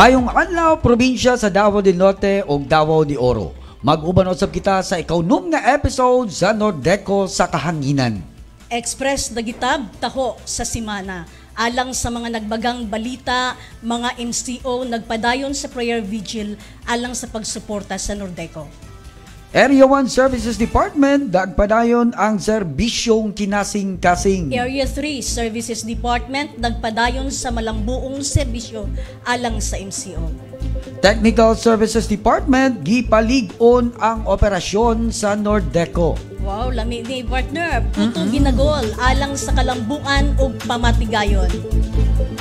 Mayong adlaw probinsya sa Davao del Norte o Davao de Oro. Mag-uban usab kita sa ikaw-num nga episode sa Nordeco sa Kahanginan. Express Dagitab taho sa simana. Alang sa mga nagbagang balita, mga MCO nagpadayon sa prayer vigil alang sa pagsuporta sa Nordeco. Area 1 Services Department nagpadayon ang serbisyong kinasing-kasing. Area 3 Services Department nagpadayon sa malambuong serbisyo alang sa MCO. Technical Services Department gipalig-on ang operasyon sa Nordeco. Wow, lami ni partner. Puto ginagol alang sa kalambuan ug pamatigayon.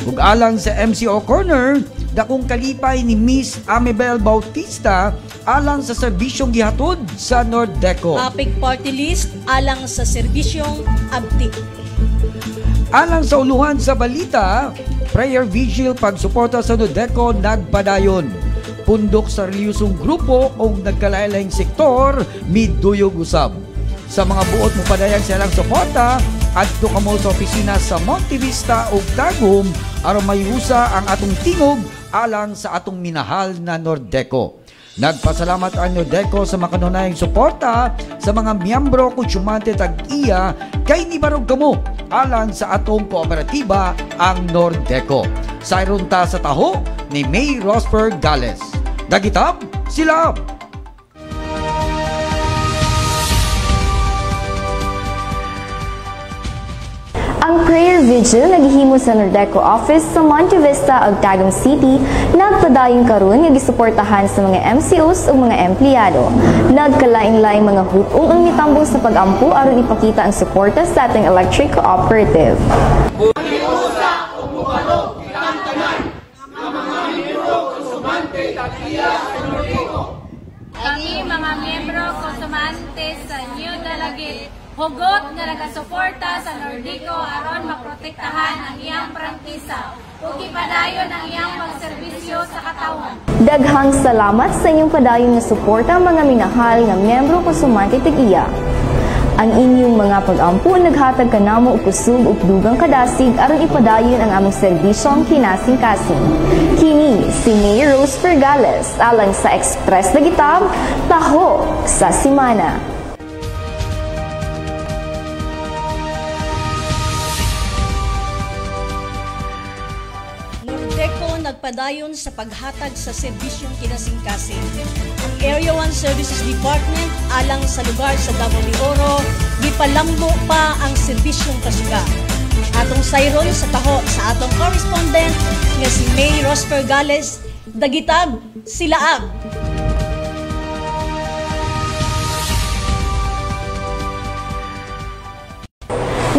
Ug alang sa MCO Corner, dakong kalipay ni Miss Amabel Bautista alang sa serbisyong gihatod sa Nordeco. Topic party list alang sa serbisyong abtik. Alang sa uluhan sa balita, prayer vigil pagsuporta sa Nordeco nagpadayon. Pundok sa reliyosong grupo o nagkalain-laing sektor miduyog usab. Sa mga buot mo padayang silang suporta, adto kamo sa opisina sa Monte Vista ug Tagum aron mayusa ang atong tingog alang sa atong minahal na Nordeco. Nagpasalamat ang Nordeco sa makanunayang suporta sa mga miyembro kung sumante tag-iya kay nibarog kamo alang sa atong kooperatiba ang Nordeco. Sayron ta sa taho ni May Rosper Gales. Dagitab sila! Ang prayer vigil naghihimo sa Nordeco office sa Monte Vista ug Tagum City nagpadayon karon nga gisuportahan sa mga MCOs ug mga empleyado. Nagkalain-laing mga hutong ang mitambong sa pag-ampo aron ipakita ang suporta sa ating electric cooperative. Kami mga miyembro konsumante sa New Dalagit hugot nga nagasuporta sa Nordeco aron maprotektahan ang iyang prangkisa ug ipadayon ang iyang pagserbisyo sa katawhan. Daghang salamat sa inyong padayon nga suporta mga minahal nga miyembro konsumante tig-iya. Ang inyong mga pag-ampo naghatag kanamo og kusog ug dugang kadasig aron ipadayon ang among serbisyong kinasing-kasing. Kini si Mayor Rose Fergales alang sa Express Dagitab taho sa simana. Nagpadayon sa paghatag sa serbisyong kinasing-kasing. Ang Area 1 Services Department alang sa lugar sa Davao de Oro, gipalambo pa ang serbisyong kasuga. Atong sayron sa taho sa atong correspondent nga si May Rosper Gales, Dagitab, Silaag.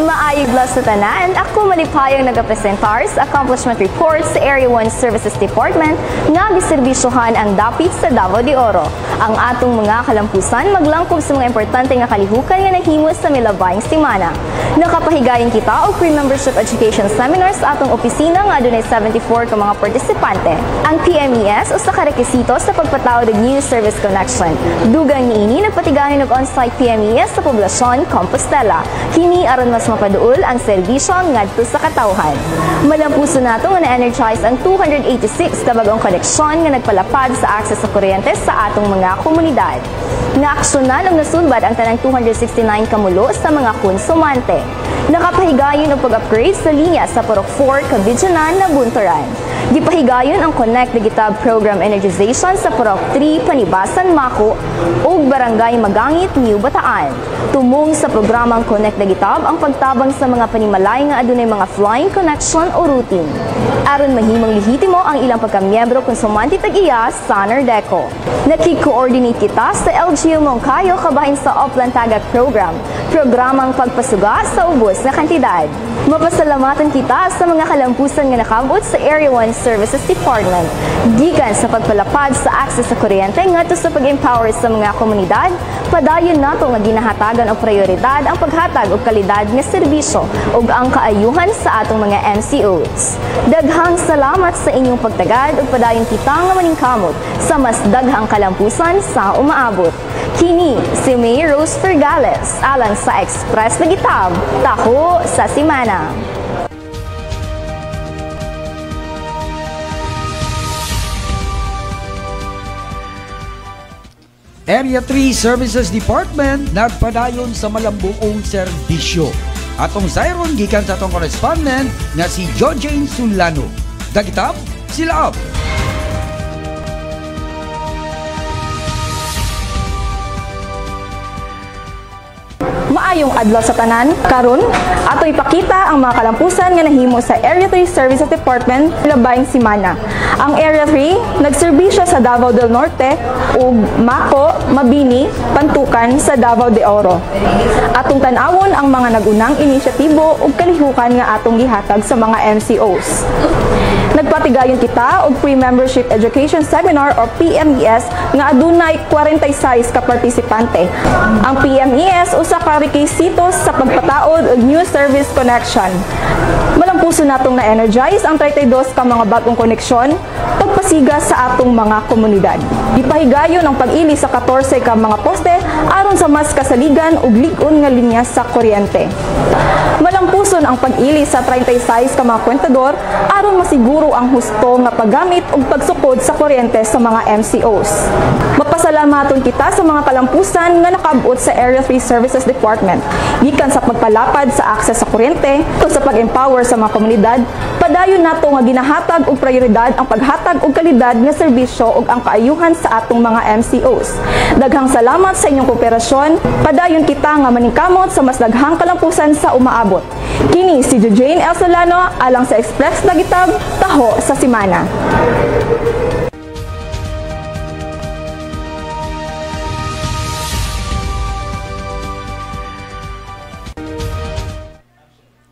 Maayog las sa tanan, ako malipayong nagapresentar sa accomplishment report sa Area 1 Services Department nga giserbisyohan ang dapit sa Davao de Oro. Ang atong mga kalampusan maglangkob sa mga importante nga kalihukan nga nahimo sa milabayng simana. Nakapahigayon kita og pre-membership education seminar sa atong opisina nga adunay 74 ka mga partisipante. Ang PMES usa ka rekisito sa pagpataod og new service connection. Dugang niini nagpatigayon og on-site PMES sa poblasyon Compostela. Kini aron mas mapaduol ang serbisyo ngadto sa katawhan. Malampuso nato nga na-energize ang 286 ka bagong koneksyon nga nagpalapad sa access sa kuryente sa atong mga komunidad. Naaksyonan ang nasunbad ang tanang 269 kamulo sa mga konsumante. Nakapahigayon ang pag-upgrade sa linya sa Purok 4, Kabidjanan na Bunturan. Gipahigayon ang Connect Dagitab Program Energization sa Purok 3, Panibasan, Mako ug Barangay Magangit, New Bataan. Tumong sa programang Connect Dagitab ang pagtabang sa mga panimalay nga adunay mga flying connection o routing. Aron mahimong lehitimo ang ilang pagkamiyembro konsumante tag-iya sa Nordeco. Nakik-coordinate kita sa LGU Moncayo kabahin sa Upland Tagak Program, programang pagpasuga sa ubos na kantidad. Mapasalamatan kita sa mga kalampusan nga nakabot sa Area 1 Services Department. Gikan sa pagpalapad sa access sa kuryente ngadto sa pag-empower sa mga komunidad, padayon nato nga ginahatagan og prioridad ang paghatag og kalidad nga serbisyo ug ang kaayuhan sa atong mga MCOs. Daghang salamat sa inyong pagtagad ug padayon kita nga maningkamot sa mas daghang kalampusan sa umaabot. Kini si May Rose Fergales alang sa Express Dagitab taho sa simana. Area 3 Services Department nagpadayon sa malambuong serbisyo. Atong sayron gikan sa atong correspondent nga si John Jane Sulano. Dagitab, sila up! Maayong adlaw sa tanan. Karon, ato ipakita ang mga kalampusan nga nahimo sa Area 3 Services Department labayng semana. Ang Area 3 nagserbisyo sa Davao del Norte ug Mako, Mabini, Pantukan sa Davao de Oro. Atong tan-awon ang mga nagunang inisyatibo ug kalihukan nga atong gihatag sa mga MCOs. Nagpatigayon kita og pre-membership education seminar o PMES nga adunay 46 ka partisipante. Ang PMES usa ka rekisitos sa pagpataod og new service connection. Malampuso natong na-energize ang 32 ka mga bagong koneksyon pagpasiga sa atong mga komunidad. Gipahigayon ang pag-ili sa 14 ka mga poste aron sa mas kasaligan ug lig-on nga linya sa kuryente. Malampuson ang pag-ili sa 36 ka mga kwentador aron masiguro ang husto nga paggamit ug pagsukod sa kuryente sa mga MCOs. Mapasalamaton kita sa mga kalampusan nga nakaabot sa Area 3 Services Department. Gikan sa pagpalapad sa akses sa kuryente ug sa pag-empower sa mga komunidad, padayon nato nga ginahatag og prioridad ang paghatag og kalidad nga serbisyo ug ang kaayuhan sa atong mga MCOs. Daghang salamat sa inyong kooperasyon. Padayon kita nga maningkamot sa mas daghang kalampusan sa umaabot. Kini si Jane L. Solano alang sa Express Dagitab, taho sa semana.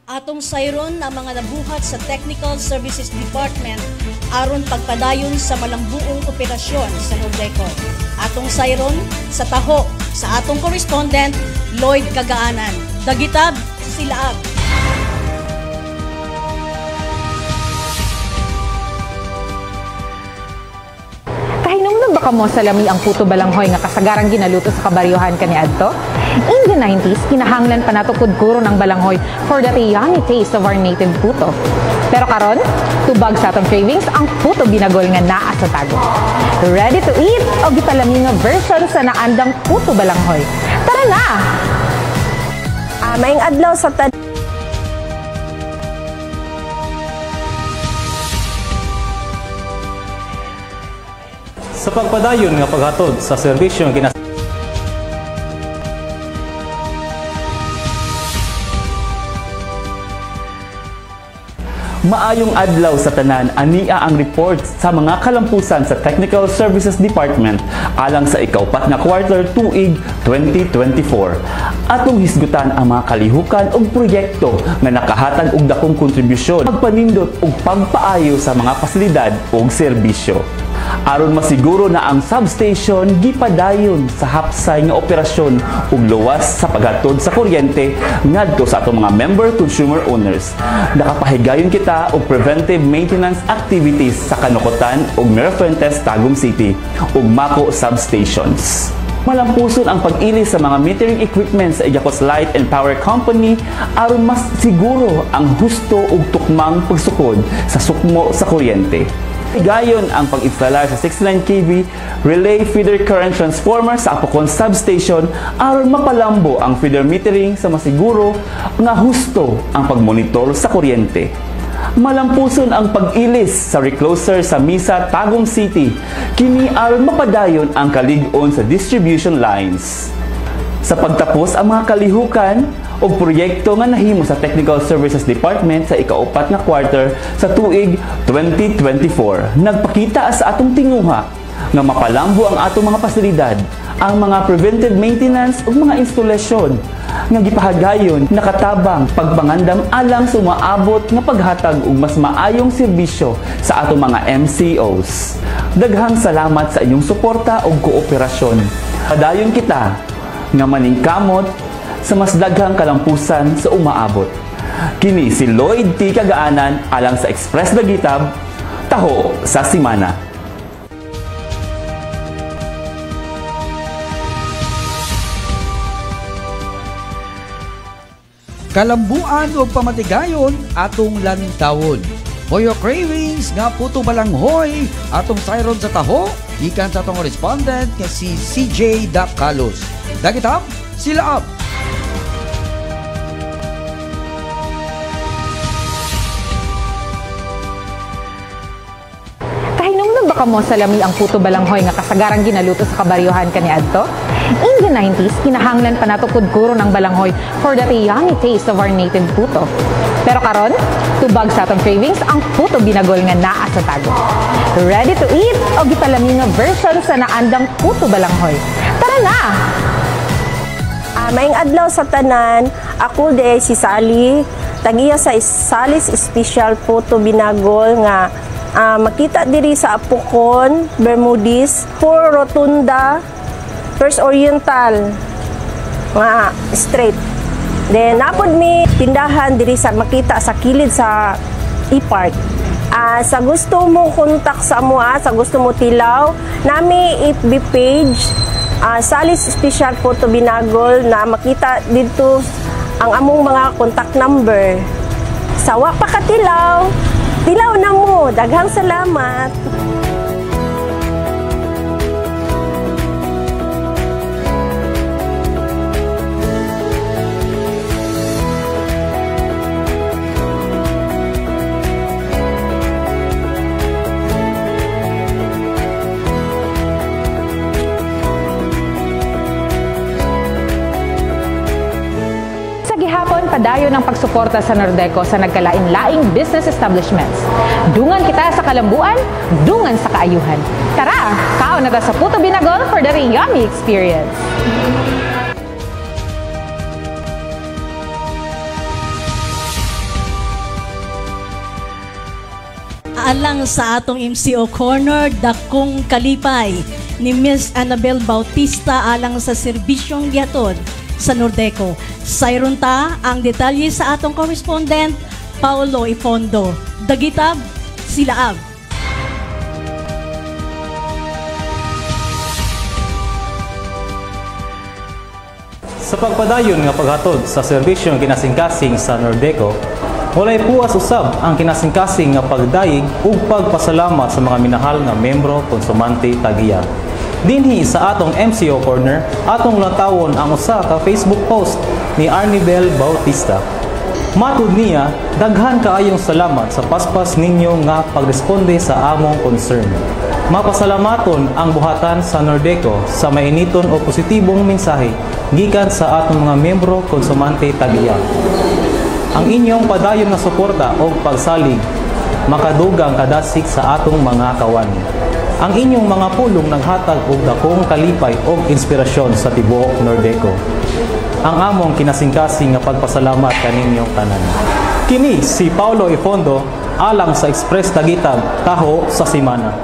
Atong sayron ang mga nabuhat sa Technical Services Department aron pagpadayon sa malambuong operasyon sa Nordeco. Atong sayron sa taho sa atong correspondent Lloyd Cagaanan. Dagitab, silaab. Kahinom na baka mo sa lami ang puto balanghoy nga kasagarang ginaluto sa kabaryohan kaniadto? In the 90s, kinahanglan pa nato kudkuro ng balanghoy for that yummy taste of our native puto. Pero karon, tubag sa atong cravings ang puto binagol nga naa sa tago. Ready to eat o gipalami nga version sa naandang puto balanghoy. Tara na! Maayong adlaw sa Sa pagpadayon nga paghatod sa serbisyo nga Maayong adlaw sa tanan, ania ang report sa mga kalampusan sa Technical Services Department alang sa ikaupat nga quarter tuig 2024. Atong hisgutan ang mga kalihukan ug proyekto nga nakahatag og dakong kontribusyon pagpanindot ug pagpaayo sa mga pasilidad ug serbisyo. Aron masiguro na ang substation gipadayon sa hapsay nga operasyon ug luwas sa paghatod sa kuryente ngadto sa atong mga member consumer owners. Nakapahigayon kita og preventive maintenance activities sa Kanukutan ug Mirafuentes, Tagum City ug Mako substations. Malampuson ang pag-ili sa mga metering equipment sa Igapos Light and Power Company aron mas siguro ang husto ug tukmang pagsukod sa sukmo sa kuryente. Gayon ang pag-instalar sa 69 kV relay feeder current transformer sa Apocon substation aron mapalambo ang feeder metering sa masiguro nga husto ang pagmonitor sa kuryente. Malampuson ang pag-ilis sa recloser sa Misa, Tagum City kini aron mapadayon ang kalig-on sa distribution lines. Sa pagtapos ang mga kalihukan o proyekto nga nahimo sa Technical Services Department sa ikaupat nga quarter sa tuig 2024. Nagpakita sa atong tinguha nga mapalambo ang atong mga pasilidad, ang mga preventive maintenance ug mga instalasyon nga gipahagayon nakatabang pagpangandam alang sa umaabot nga paghatag og mas maayong serbisyo sa atong mga MCOs. Daghang salamat sa inyong suporta ug kooperasyon. Padayon kita nga maningkamot sa mas daghang kalampusan sa umaabot. Kini si Lloyd T. Cagaanan alang sa Express Dagitab, taho sa semana. Kalambuan o pamatigayon atong lantawon. For your cravings nga puto balanghoy atong sayron sa taho, gikan sa atong respondent nga si CJ Dacalos. Dagitam, sila up! Baka mo salami ang puto balanghoy nga kasagarang ginaluto sa kabaryohan kaniadto? In the 90s, kinahanglan pa nato kudkuro ng balanghoy for that yummy taste of our native puto. Pero karon, tubag sa atong cravings ang puto binagol nga naa sa tago. Ready to eat o gipalami nga version sa naandang puto balanghoy? Tara na! Maayong adlaw sa tanan, ako de si Sally, tagiya sa Sally's Special Puto Binagol nga makita diri sa Apukon, Bermudis, Pur Rotunda, First Oriental, nga straight. Then napod mi tindahan diri sa makita sa kilid sa E-Park. Sa gusto mo kontak sa amoa, sa gusto mo tilaw, nami FB page, Sally's Special Puto Binagol na makita dito ang among mga contact number. Sawa pa ka tilaw na mo. Daghang salamat. Padayon ang pagsuporta sa Nordeco sa nagkalain-laing business establishments. Dungan kita sa kalambuan, dungan sa kaayuhan. Tara, kaon na ta sa Puto Binagol for the yummy experience. Alang sa atong MCO Corner, dakong kalipay ni Miss Annabel Bautista alang sa serbisyong gihatod sa Nordeco. Sayron ta ang detalye sa atong correspondent Paulo Ifondo. Dagitab, sila ab. Sa pagpadayon nga paghatod sa serbisyong kinasingkasing sa Nordeco, walay puas usab ang kinasingkasing nga pagdayeg ug pagpasalamat sa mga minahal nga membro konsumante tagiya. Dinhi sa atong MCO Corner, atong latawon ang usa ka Facebook post ni Arnibel Bautista. Matud niya, daghan kaayong salamat sa paspas ninyo nga pagresponde sa among concern. Mapasalamaton ang buhatan sa Nordeco sa mainiton o positibong mensahe gikan sa atong mga membro konsumante tagiya. Ang inyong padayon na suporta o pagsalig makadugang kadasik sa atong mga kawan. Ang inyong mga pulong naghatag og dakong kalipay og inspirasyon sa tibuok Nordeco. Ang among kinasingkasing nga pagpasalamat kaninyong tanan. Kini si Paulo Ifondo alang sa Express Tagitab, taho sa simana.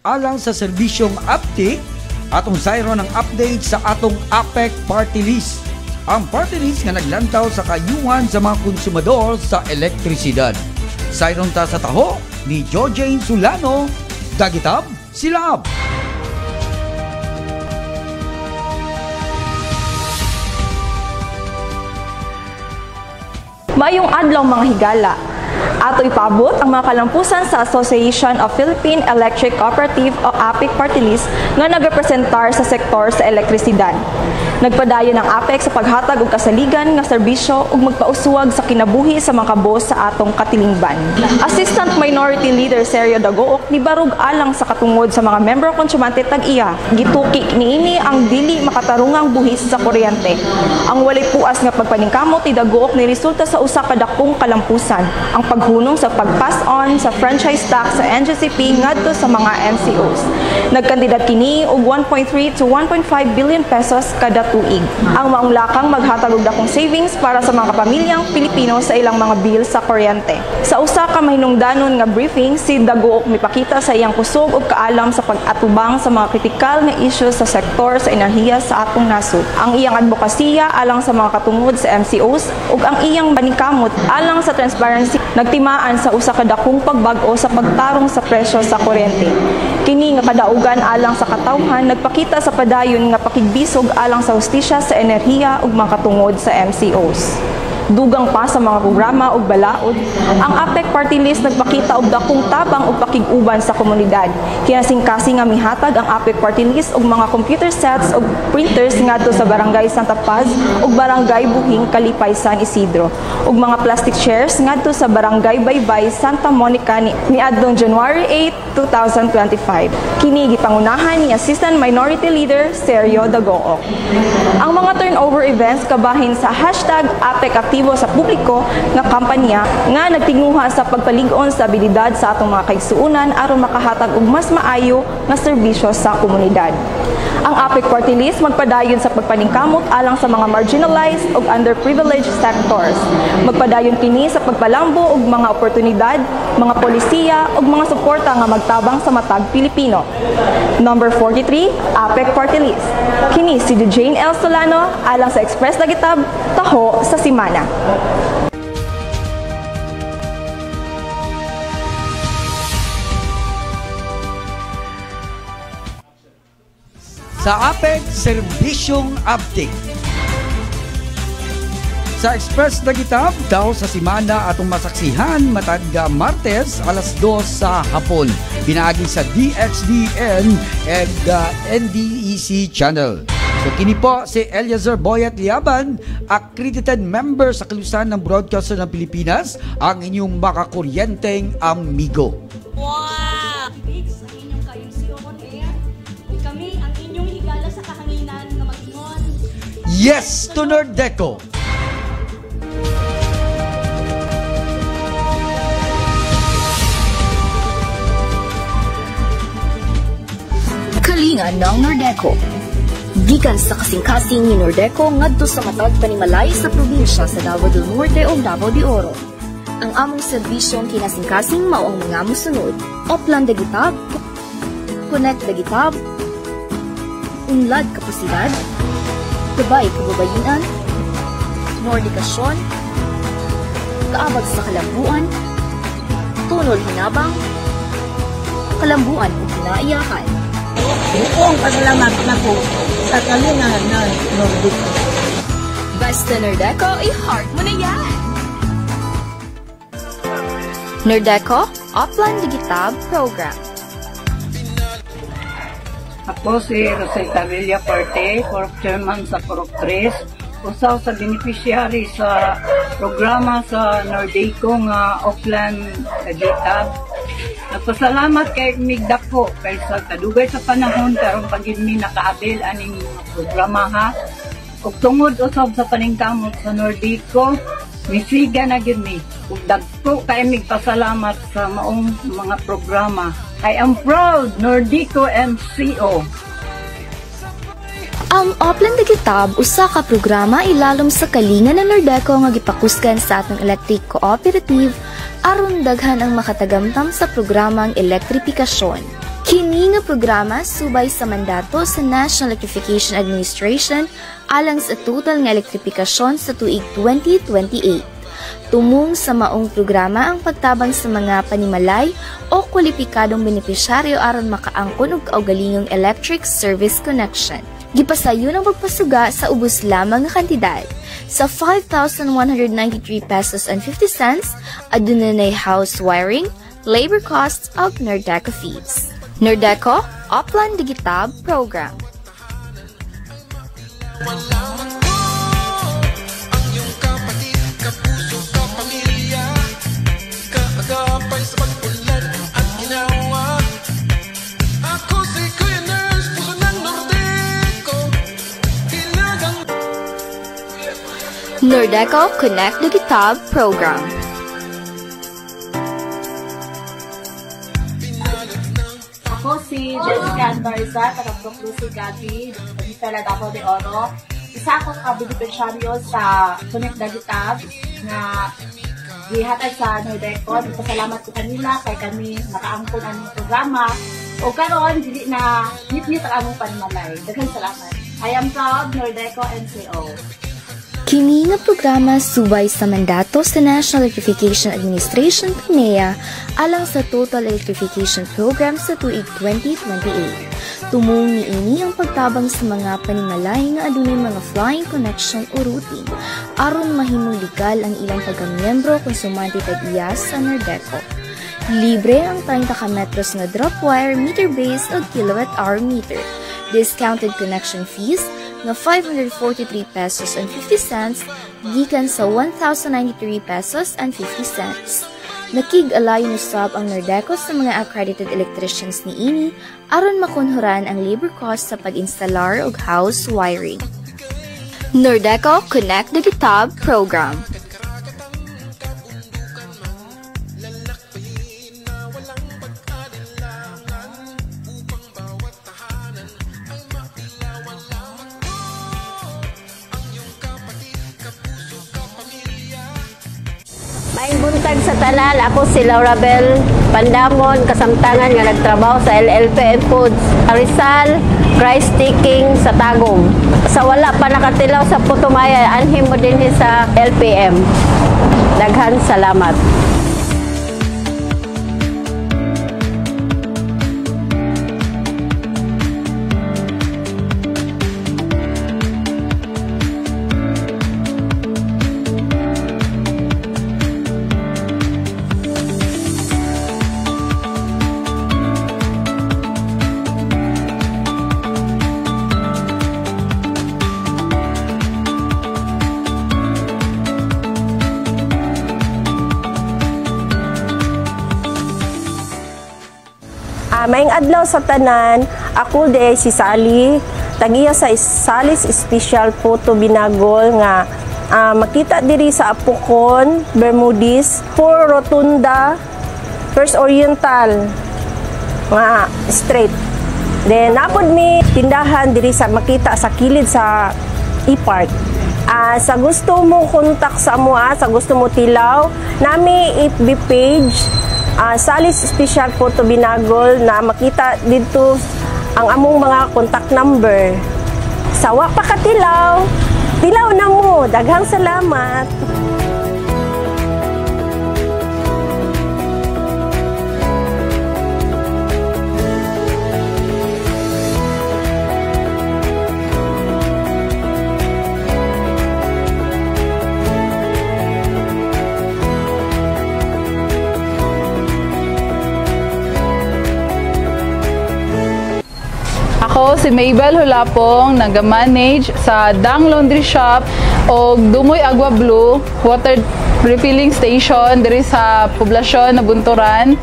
Alang sa serbisyong Aptic, atong sayron ng update sa atong APEC Party List. Ang party list nga naglantaw sa kayuhan sa mga konsumador sa elektrisidad. Sayron ta sa taho ni Jojane Sulano. Dagitab, sila ab. Mayong adlaw mga higala. Ato ipabot ang mga kalampusan sa Association of Philippine Electric Cooperative o APEC Party List nga nagrepresentar sa sektor sa elektrisidad. Nagpadayon ang APEC sa paghatag og kasaligan nga serbisyo ug magpauswag sa kinabuhi sa mga kabos sa atong katilingban. Assistant Minority Leader Sergio Dagook nibarug alang sa katungod sa mga membro konsumante tag-iya. Gituki niini ang dili makatarungang buhis sa kuryente. Ang walay puas nga pagpaningkamot ni Dagook ni resulta sa usa ka dakong kalampusan. Ang paghunong sa pag-pass on sa franchise tax sa NGCP ngadto sa mga MCOs. Nagkandidat kini og 1.3 to 1.5 billion pesos kada tuig. Ang maong lakang maghatag og dakong savings para sa mga pamilyang Pilipino sa ilang mga bill sa kuryente. Sa usa ka mahinungdanon nga briefing, si Dagook mipakita sa iyang kusog ug kaalam sa pag-atubang sa mga kritikal nga issues sa sektor sa enerhiya sa atong nasod. Ang iyang advokasya alang sa mga katungod sa MCOs ug ang iyang paningkamot alang sa transparency nagtimaan sa usa ka dakong pagbag-o sa pagtarong sa presyo sa kuryente. Kini nga kadaugan alang sa katawhan nagpakita sa padayon nga pakigbisog alang sa hustisya sa enerhiya ug makatungod sa MCOs. Dugang pa sa mga programa ug balaod, ang APEC Party List nagpakita og dakong tabang ug pakig-uban sa komunidad. Kinasingkasing nga mihatag ang APEC Party List og mga computer sets ug printers ngadto sa Barangay Santa Paz ug Barangay Buhing, Kalipay, San Isidro ug mga plastic chairs ngadto sa Barangay Baybay, Santa Monica niadtong January 8, 2025. Kini gipangunahan ni Assistant Minority Leader Sergio Dagook. Ang mga turnover events kabahin sa #APEC aktibo sa publiko nga kampanya nga nagtinguha sa pagpalig-on sa abilidad sa atong mga kaigsuonan aron makahatag og mas maayo nga serbisyo sa komunidad. Ang APEC Party List magpadayon sa pagpaningkamot alang sa mga marginalized ug underprivileged sectors. Magpadayon kini sa pagpalambo og mga oportunidad, mga polisiya ug mga suporta nga magtabang sa matag Pilipino. Number 43, APEC Party List. Kini si Jane L. Solano alang sa Express Dagitab, Taho sa Simana. Sa APEC Serbisyong Update. Sa Express Dagitab, daw sa Simana atong masaksihan matag Martes alas 2 sa hapon. Pinaagi sa DXDN and NDEC channel. So kini po si Eliezer Boyet Liaban, accredited member sa kalusan ng Broadcaster ng Pilipinas, ang inyong makakuryenteng amigo. Wow! Sa inyong kaigsuon kami ang inyong higala sa kahanginan nga mag-ingon. Yes to Nordeco! Kalingan ng Nordeco. Gikan sa kasing-kasing ni Nordeco ngadto sa matag panimalay sa probinsya sa Davao del Norte o Davao de Oro. Ang among serbisyong kinasing-kasing mao ang mga mosunod: Oplan Dagitab, Connect Dagitab, Unlad Kapasidad, Gabay Kababayinan, Nordikasyon, Kaabag sa Kalambuan, Tunol Hinabang, Kalambuan o Kinaiyakan. Buong pasalamat na po sa kalingan ng Nordeco. Basta Nordeco, i-heart mo na yan! Nordeco Oplan Digitab Program. Ako si Rosita Villa Parte, Corp Chairman sa Corp 3, usaw sa beneficiary sa programa sa Nordeco nga Oplan Digitab. Nagpasalamat kay Migdako kay sa kadugay sa panahon karon pagid mi nakaabil aning programa ha. Ug tungod usab sa paningkamot sa Nordeco, misiga na gyud mi. Ug dagko kay migpasalamat sa maong mga programa. I am proud Nordeco MCO. Ang Oplan Digitab usa ka programa ilalom sa kalingan ng Nordeco nga gipakusgan sa atong electric cooperative aron daghan ang makatagamtam sa programang elektripikasyon. Kini nga programa subay sa mandato sa National Electrification Administration alang sa total nga elektripikasyon sa tuig 2028. Tumong sa maong programa ang pagtabang sa mga panimalay o kwalipikadong benepisyaryo aron makaangkon og kaugalingong electric service connection. Gipasayon ang pagpasuga sa ubos lamang nga kantidad. Sa 5,193 pesos and 50 cents, adunay house wiring, labor costs ug Nordeco fees. Nordeco Oplan Digitab Program. Nordeco Connect Digitab Program. Ako si Jessica Anbarza, taga-Proclusi Gati, dito na Davao de Oro. Isa akong beneficiaryo sa Connect Digitab na gihatag sa Nordeco. Pasalamat ko kanila kay kami nakaangkon ang programa. O karon dili na nit ang among panimalay. Daghang salamat. I am proud Nordeco MCO. Kini nga programa subay sa mandato sa National Electrification Administration PNEA alang sa Total Electrification Program sa tuig 2028. Tumong niini ang pagtabang sa mga panimalay nga adunay mga flying connection o routing aron mahimong legal ang ilang pagkamiyembro konsumante tag-iya sa Nordeco. Libre ang 30 ka metros nga drop wire meter base o kilowatt-hour meter. Discounted connection fees nga 543 pesos and 50 cents gikan sa 1,093 pesos and 50 cents. Nakig-alayon usab ang Nordeco sa mga accredited electricians niini aron makunhuran ang labor cost sa pag-instalar og house wiring. Nordeco Connect the Gitab Program. Maayong buntag sa tanan, ako si Laura Bell Pandamon, kasamtangan nga nagtrabaho sa LLPM Foods, Rizal, Christ Taking sa Tagum. Sa wala pa nakatilaw sa Putumaya, anhim mo din sa LPM. Daghan salamat. Maayong adlaw sa tanan, ako de si Sally, tagiya sa Salis Special Photo Binagol nga makita diri sa Apukon, Bermudis, for Rotunda, First Oriental nga straight. Then napod mi tindahan diri sa makita sa kilid sa E-Park. Sa gusto mo kontak sa amoa, sa gusto mo tilaw, nami FB page Salis Special Photo Binagol na makita dito ang among mga contact number. Sawa pa ka tilaw na mo. Daghang salamat. Ako si Mabel Hulapong, nag-manage sa Dang Laundry Shop o Dumoy Agua Blue Water Refilling Station diri sa poblasyon na Bunturan.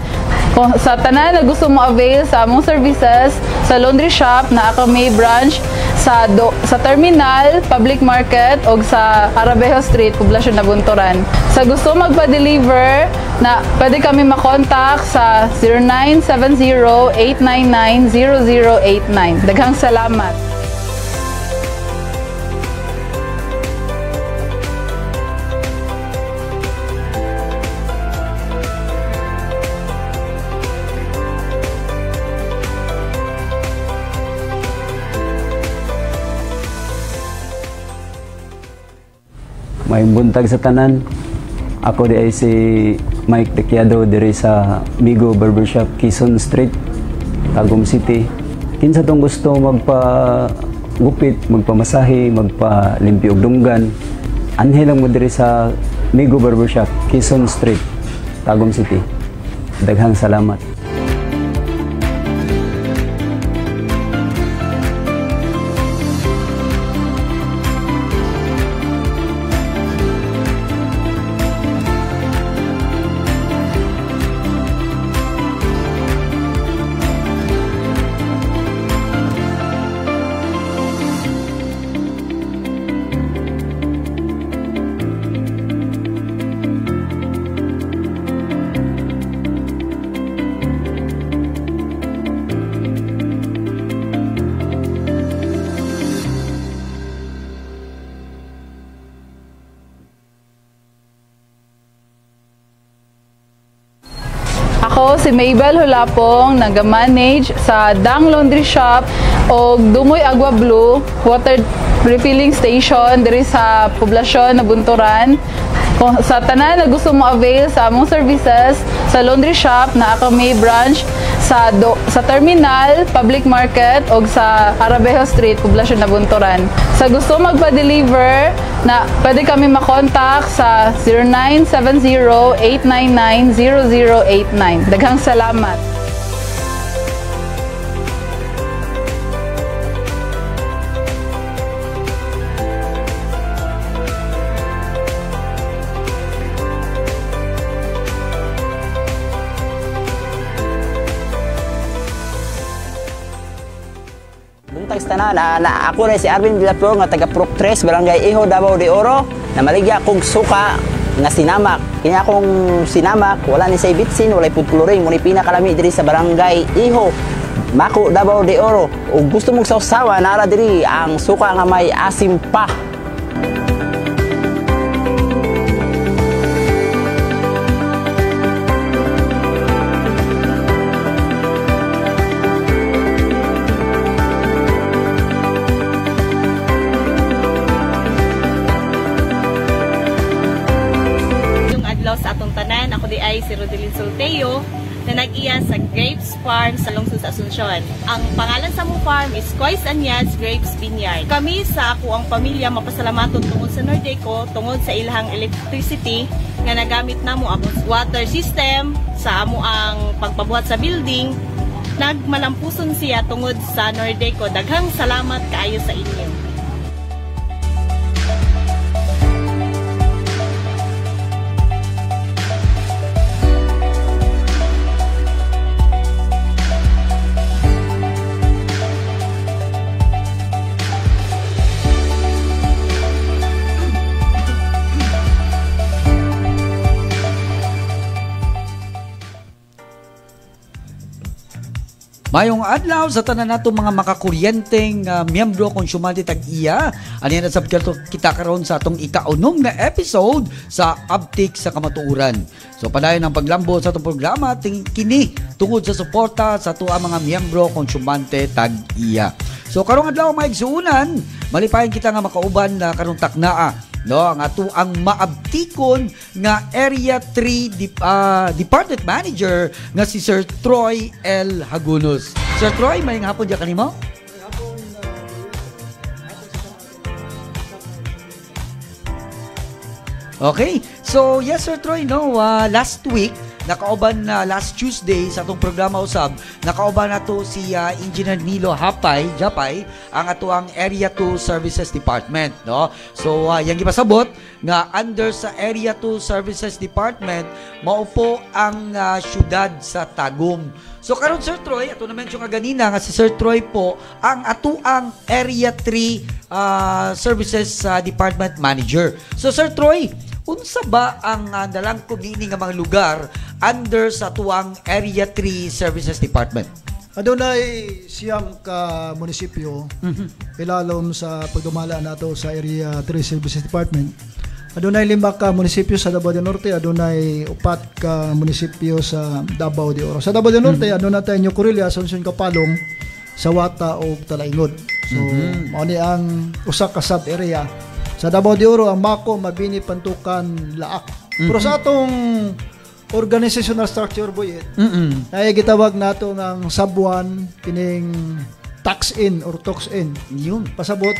Kung sa tanan na gusto mo avail sa among services sa laundry shop na ako may branch sa Terminal, Public Market o sa Arabejo Street, poblasyon na Bunturan. Sa gusto magpa-deliver, na pwede kami makontak sa 0970-899-0089. Daghang salamat. Maayong buntag sa tanan. Ako di ay si Mike Tequiado diri sa Migo Barbershop, Quezon Street, Tagum City. Kinsa tong gusto magpa-gupit, magpamasahe, magpa-limpyo og dunggan, anhi lang mo diri sa Migo Barbershop, Quezon Street, Tagum City. Daghang salamat. Ako si Mabel Hulapong, nag-manage sa Dang Laundry Shop o Dumoy Agua Blue Water Refilling Station diri sa poblasyon na Bunturan. Kung sa tanan na gusto mo avail sa among services sa laundry shop, na kami branch sa terminal, public market o sa Arabejo Street, poblasyon na Bunturan. Sa gusto magpa-deliver, na pwede kami makontak sa 0970-899-0089. Daghang salamat. Buntag tanan na ako na si Arvin Vilapro nga taga Proc 3 Barangay Iho, Davao de Oro, na maligya kog suka nga sinamak. Kanya akong sinamak wala ni say bitsin, wala pud chlorine, mo ni pinakalami diri sa Barangay Iho, Mako, Davao de Oro. Ug gusto mong sausawa, nara diri ang suka nga may asim pa. Sa atong tanan, ako di ay si Rodelyn Solteo na nag-iya sa Grapes Farm sa lungsod sa Asuncion. Ang pangalan sa mong farm is Kois Anyas Grapes Vineyard. Kami sa ako ang pamilya mapasalamaton tungod sa Nordeco, tungod sa ilahang electricity nga nagamit namo ang water system sa amo ang pagpabuhat sa building. Nagmalampuson siya tungod sa Nordeco. Daghang salamat kaayo sa inyo. Mayong adlaw sa tanan nato mga makakuryenteng miyembro konsyumante tag-iya. Ano yan na subject kita karon sa atong ika-unong na episode sa Uptick sa Kamatuuran. So padayon ang paglambo sa atong programa kini tungod sa suporta sa tuwa mga miyembro konsyumante tag-iya. So karong adlaw mga igsuunan, malipayon kita nga makauban na karong taknaa. No, ang ato ang maabtikon nga Area 3 Department Manager nga si Sir Troy L. Hagunos. Sir Troy, may hapon diya kanimo? Okay. So, yes Sir Troy, no, last week nakauban na last Tuesday sa atong programa usab, nakauban nato si Engineer Nilo Japay ang atuang Area 2 Services Department, no? So yang gipasabot nga under sa Area 2 Services Department maupo ang syudad sa Tagum. So karon Sir Troy, ato na mention nga ganina nga si Sir Troy po ang atuang Area 3 Services Department Manager. So Sir Troy, unsa ba ang dalang kumini nga mga lugar under sa tuwang Area 3 Services Department? Adunay siyam ka munisipyo ilalom sa pagdumala nato sa Area 3 Services Department. Adunay 5 ka munisipyo sa Davao del Norte, adunay 4 ka munisipyo sa Davao de Oro. Sa Davao del Norte, aduna tayo New Corelia, Asuncion, Kapalong, Sawata o Talaingod. So, mao ni ang usa ka sub area. Sa Davao de Oro, ang Mako, Mabini, Pantukan, Laak. Pero sa atong organizational structure, boy, ay gitawag nato ng sub-1, kining tax-in or tox-in. Yun. Pasabot,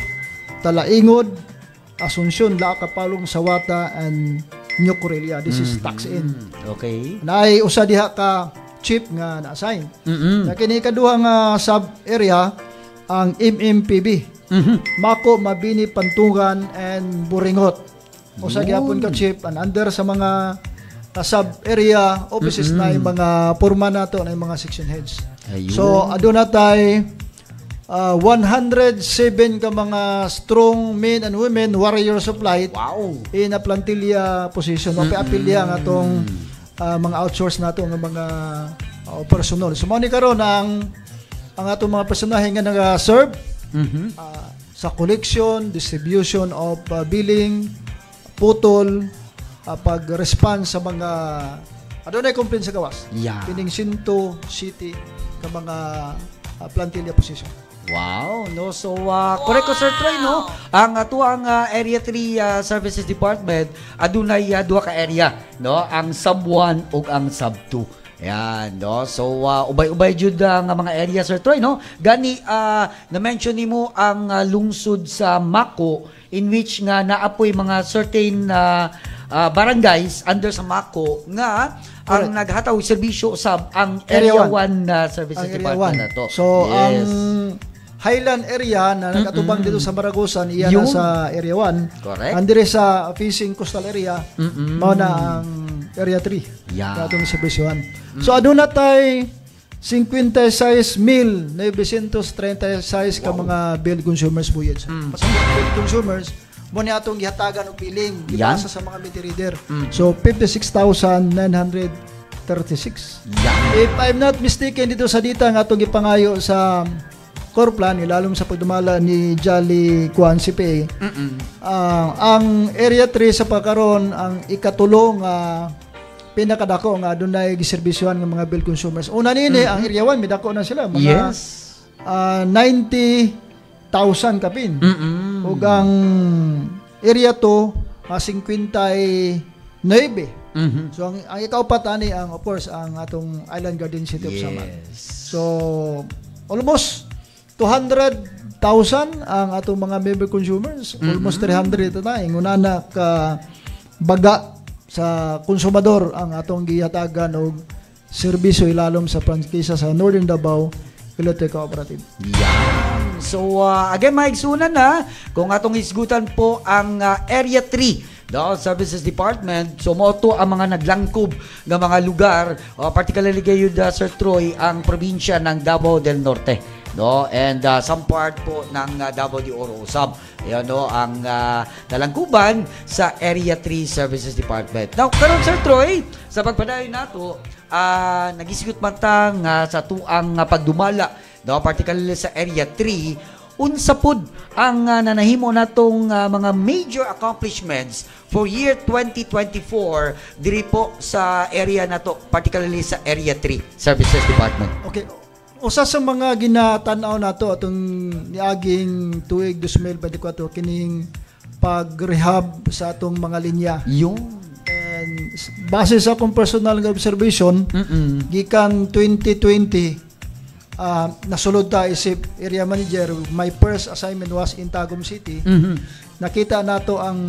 Talaingod, Asuncion, Laak, Kapalong, Sawata, and New Corelia. This is tax-in. Okay. Naay usa diha ka chief nga na-assign. Na kini kaduha nga sub-area, ang MMPB. Mako, Mabini, Pantugan, and Buringot. O sa gyapon ka chief, and under sa mga sub-area offices na yung mga forma nato na yung mga section heads. Ayun. So, aduna tay 107 ka mga strong men and women, warriors of light in a plantilla position. O apilya nga itong mga outsource nato ng mga personal. So, mani karon ang atong mga personahe nga nag-serve sa collection, distribution of billing, putol, pag-response sa mga adunay complaint sa gawas. Yeah. Kining Sinto City ka mga plantilla position. Wow, no. So correct ko Sir Troy, no. Ang atuang Area 3 Services Department adunay duha ka area, no. Ang Sub 1 ug ang Sub 2. Yan, no. So ubay-ubay jud nga mga area Sir Troy, no. Gani na-mention nimo ang lungsod sa Mako in which nga naapoy mga certain barangays under sa Mako nga ang naghataw serbisyo usab ang Area 1 Services Department na to. So yes. ang Highland area na nagatubang dito sa Maragusan, iyan na sa Area 1. Correct. Andire sa fishing coastal area, mao na ang Area 3. Yeah. Katong serbisyohan. So aduna tay 56,936 ka mga bill consumers buyed. Sa bill consumers, mo ni atong gihatagan og billing gibasa sa mga meter reader. So 56,936. If I'm not mistaken, dito sa dita nga atong gipangayo sa core plan, ilalom sa pagdumala ni Jolly Kwan CPA. Ang Area 3 sa pagkaron ang ikatulong pinakadako nga dunay giserbisyohan ng mga bill consumers. Una nini ang Area 1 midako na sila mga 90,000 kapin. Ug ang Area 2 59. So ang ikaupat ani ang of course ang atong Island Garden City of Samar. So almost 200,000 ang atong mga member consumers, almost 300 na ingunana ka baga sa konsumador ang atong gihatagan og serbisyo ilalom sa prangkisa sa Northern Davao Electric Cooperative. Yan. So again maigsunan na kung atong isgutan po ang Area 3 Services Department, so moto ang mga naglangkob ng mga lugar, particularly gayud Sir Troy, ang probinsya ng Davao del Norte. No, and some part po ng Davao de Oro usab. Ayan, no, ang nalangkuban sa Area 3 Services Department. Now, karon Sir Troy, sa pagpadayon nato, nagisigot man ta sa tuang pagdumala, no, particularly sa Area 3, unsa pud ang nanahimo natong mga major accomplishments for year 2024 diri po sa area nato, particularly sa Area 3 Services Department. Okay. Usa sa mga ginatanaw nato atong niaging tuig 2024 kining pag-rehab sa atong mga linya. And base sa akong personal observation, gikan 2020 nasulod ta isip area manager, my first assignment was in Tagum City. Nakita nato ang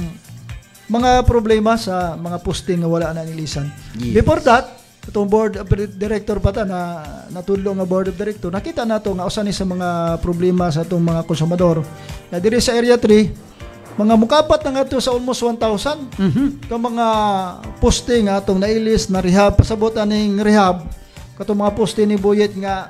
mga problema sa mga posting nga wala na nilisan. Before that, itong board of director pa ta na natudlo nga board of director, nakita nato nga usa ni sa mga problema sa atong mga konsumador na diri sa Area 3 mga mukapat na nga to sa almost 1,000 ka mga posting nga atong nailis na rehab, pasabot aning rehab katong mga posting ni Boyet nga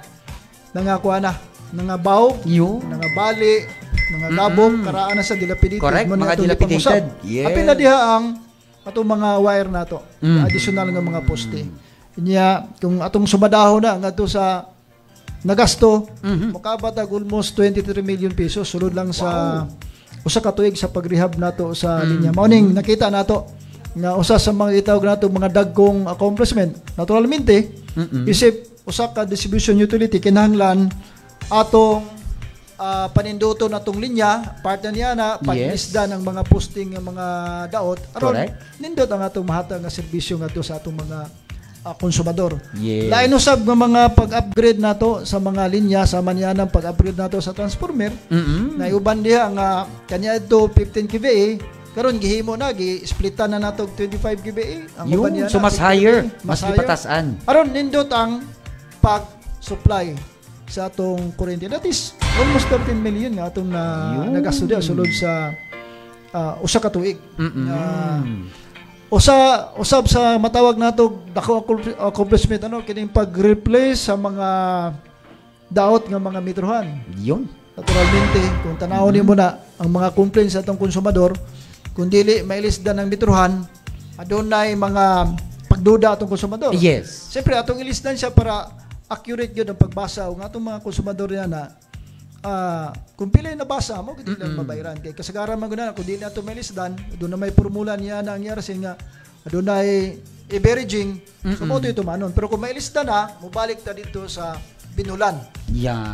nangakuha na nangabaw, nangabali, nangagabog, karaan na sa dilapidated. Correct, mga dilapidated. Yes. Apin na diha ang atong mga wire nato, additional nga mga poste. Inya kung atong sumadaho na ngadto sa nagasto, makabatag almost 23 million pesos sulod lang sa usa ka tuig sa pagrehab nato sa linya. Mao ning nakita nato nga usa sa mga itawag nato mga dagkong accomplishment. Naturalmente, isip usa ka distribution utility kinahanglan atong paninduto natong linya, part niya na paglisda ng mga posting ng mga daot aron nindot ang atong mahatag nga serbisyo ngadto sa atong mga konsumador. Lain usab nga mga pag-upgrade nato sa mga linya, sama niya ng pag-upgrade nato sa transformer. Na iuban diha nga kanya ito 15 kVA, karon gihimo na gi-splitan na nato 25 kVA. Ang uban niya so mas higher, mas ipatasan. Aron nindot ang pag-supply sa atong kuryente. That is almost 13 million nga atong nagasto diha sulod sa usa ka tuig. Usab sa matawag nato dako accomplishment kining pag-replace sa mga daot nga mga metrohan. Naturalmente kung tanaw nimo na ang mga complaints sa atong konsumador, kung dili mailisdan ng metrohan, adunay mga pagduda atong konsumador. Siyempre atong ilisdan siya para accurate yun ang pagbasa o nga itong mga konsumador na kung pila yung nabasa mo, hindi lang mabayaran. Kaya kasagaran man guna, kung di na ito may lisdan, doon na may formula niya na ang yarasin nga, doon na i-beriging, so mo ito manon. Pero kung mailista na, mubalik ta dito sa Binulan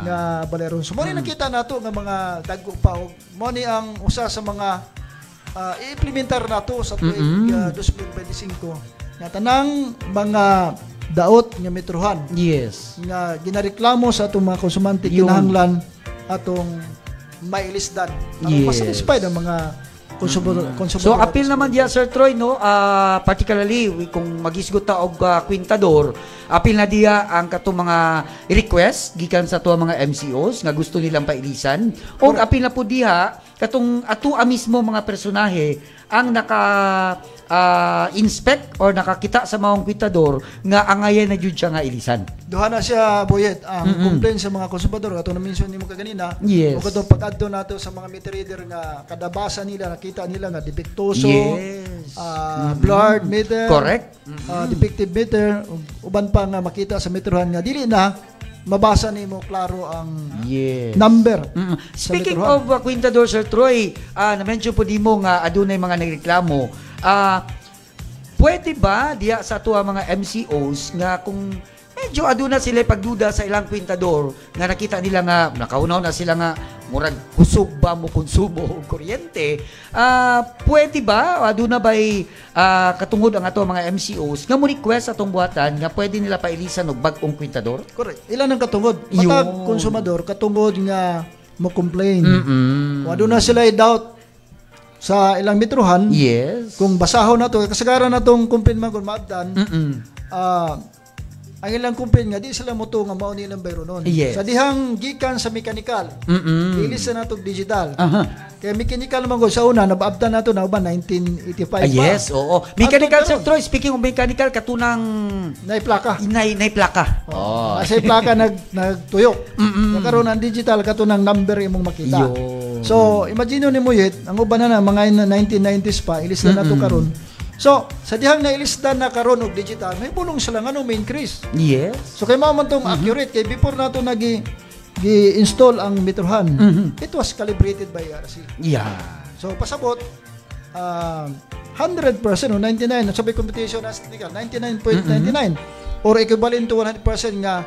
nga Baleron. So mo ni nakita nato nga mga dagko pa og mo ni ang usa sa mga i-implementar nato sa tuig 2025 nga tanang mga daot nga metrohan. Yes. Nga ginareklamo sa atong mga konsumante kinahanglan atong mailisdan. Ang masatisfied ang mga consumidor. So appeal naman diya Sir Troy no, particularly kung magisgot ta og kwintador, appeal na diya ang katong mga request gikan sa tuwa mga MCOs nga gusto nilang pailisan o appeal na po diha katong atua mismo mga personahe ang naka inspect or nakakita sa maong kwintador nga angayan na jud siya nga ilisan. Duha na siya Boyet ang complaint sa mga konsumidor katong na-mention nimo kaganina. Yes. O katong pag-adto nato sa mga meter reader nga kadabasa nila nakita nila nga defectuoso, blurred meter, correct, defective meter, uban pa nga makita sa meterhan nga dili na mabasa nimo klaro ang number. Speaking of kwintador Sir Troy, na-mention po di mo nga adunay mga nagreklamo. Pwede ba diya sa tuwa mga MCOs nga kung medyo aduna sila pagduda sa ilang kwintador nga nakita nila nga nakaunaw na sila nga murag kusog ba mo konsumo og kuryente, pwede ba aduna ba'y katungod ang ato mga MCOs nga mo request atong buhatan nga pwede nila pailisan og bag-ong kwintador? Correct. Ilan ang katungod? Matag konsumador katungod nga mo complain. Kung aduna sila doubt sa ilang metrohan, kung basahon na to, kasagaran na itong kumpin man kung maabdan, ang ilang kumpin nga, di sila mo to nga mauni ng bayro nun. Sa dihang gikan sa mechanical, ilis na itong digital. Kaya mechanical naman ko sa una, nabaabdan na ito na ba 1985 pa. Yes, oo. Mechanical, Sir Troy, speaking of mechanical, katunang naiplaka. Naiplaka. Kasi plaka nagtuyok. Nakaroon ng digital, katunang number imong makita. So, imagine ni mo yet, ang uban na mga 1990s pa, ilisdan na ito karon. So, sa dihang nailisdan na karon og digital, may bulong sila nga may increase. Yes. So, kay mao man tong accurate, kay before nato gi-install ang meterhan, it was calibrated by RC. So, pasabot, 100% o 99, sabi computation as technical, 99.99 or equivalent to 100% nga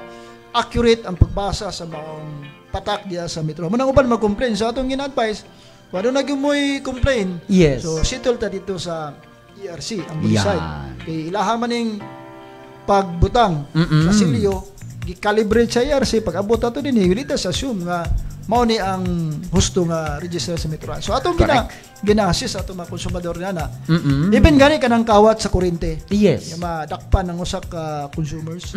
accurate ang pagbasa sa maong patak diya sa metro. Manang uban mag-complain. So, atong gina-advise, kung ano nag-umuy complain, so settle ta dito sa ERC, ang side. Kay ilaha maning pagbutang sa silyo, gi-calibrate sa ERC, pag abot ato din, wilita sa assume nga mao ni ang husto nga register sa metro. So, atong gina-assist atong mga konsumador na even gani kanang kawat sa kuryente. Yung madakpan ng usak consumers.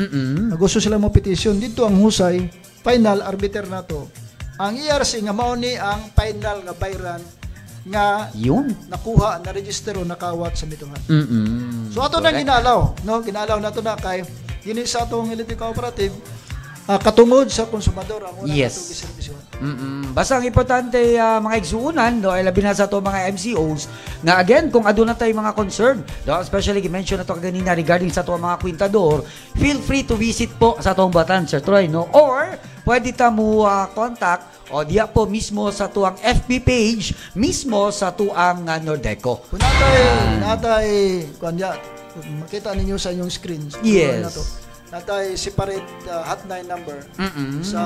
Gusto sila mo petition. Dito ang husay, final arbiter na to. Ang ERC nga mao ni ang final nga bayran nga nakuha na register o nakawat sa metrohan. So ato nang ginalaw, no? Ginalaw nato na kay dili sa atong electric cooperative katungod sa konsumador ang una natong giserbisyon. Basta ang importante mga igsuunan, no, ay labi na sa to mga MCOs nga again kung aduna tay mga concern, no, especially gi-mention nato kanina regarding sa to mga kwintador, feel free to visit po sa atong batan Sir Troy, no, or pwede ta mo contact o diya po mismo sa tuang FB page mismo sa tuang Nordeco. Kung natay kunya makita ninyo sa inyong screen. Natay separate hotline number sa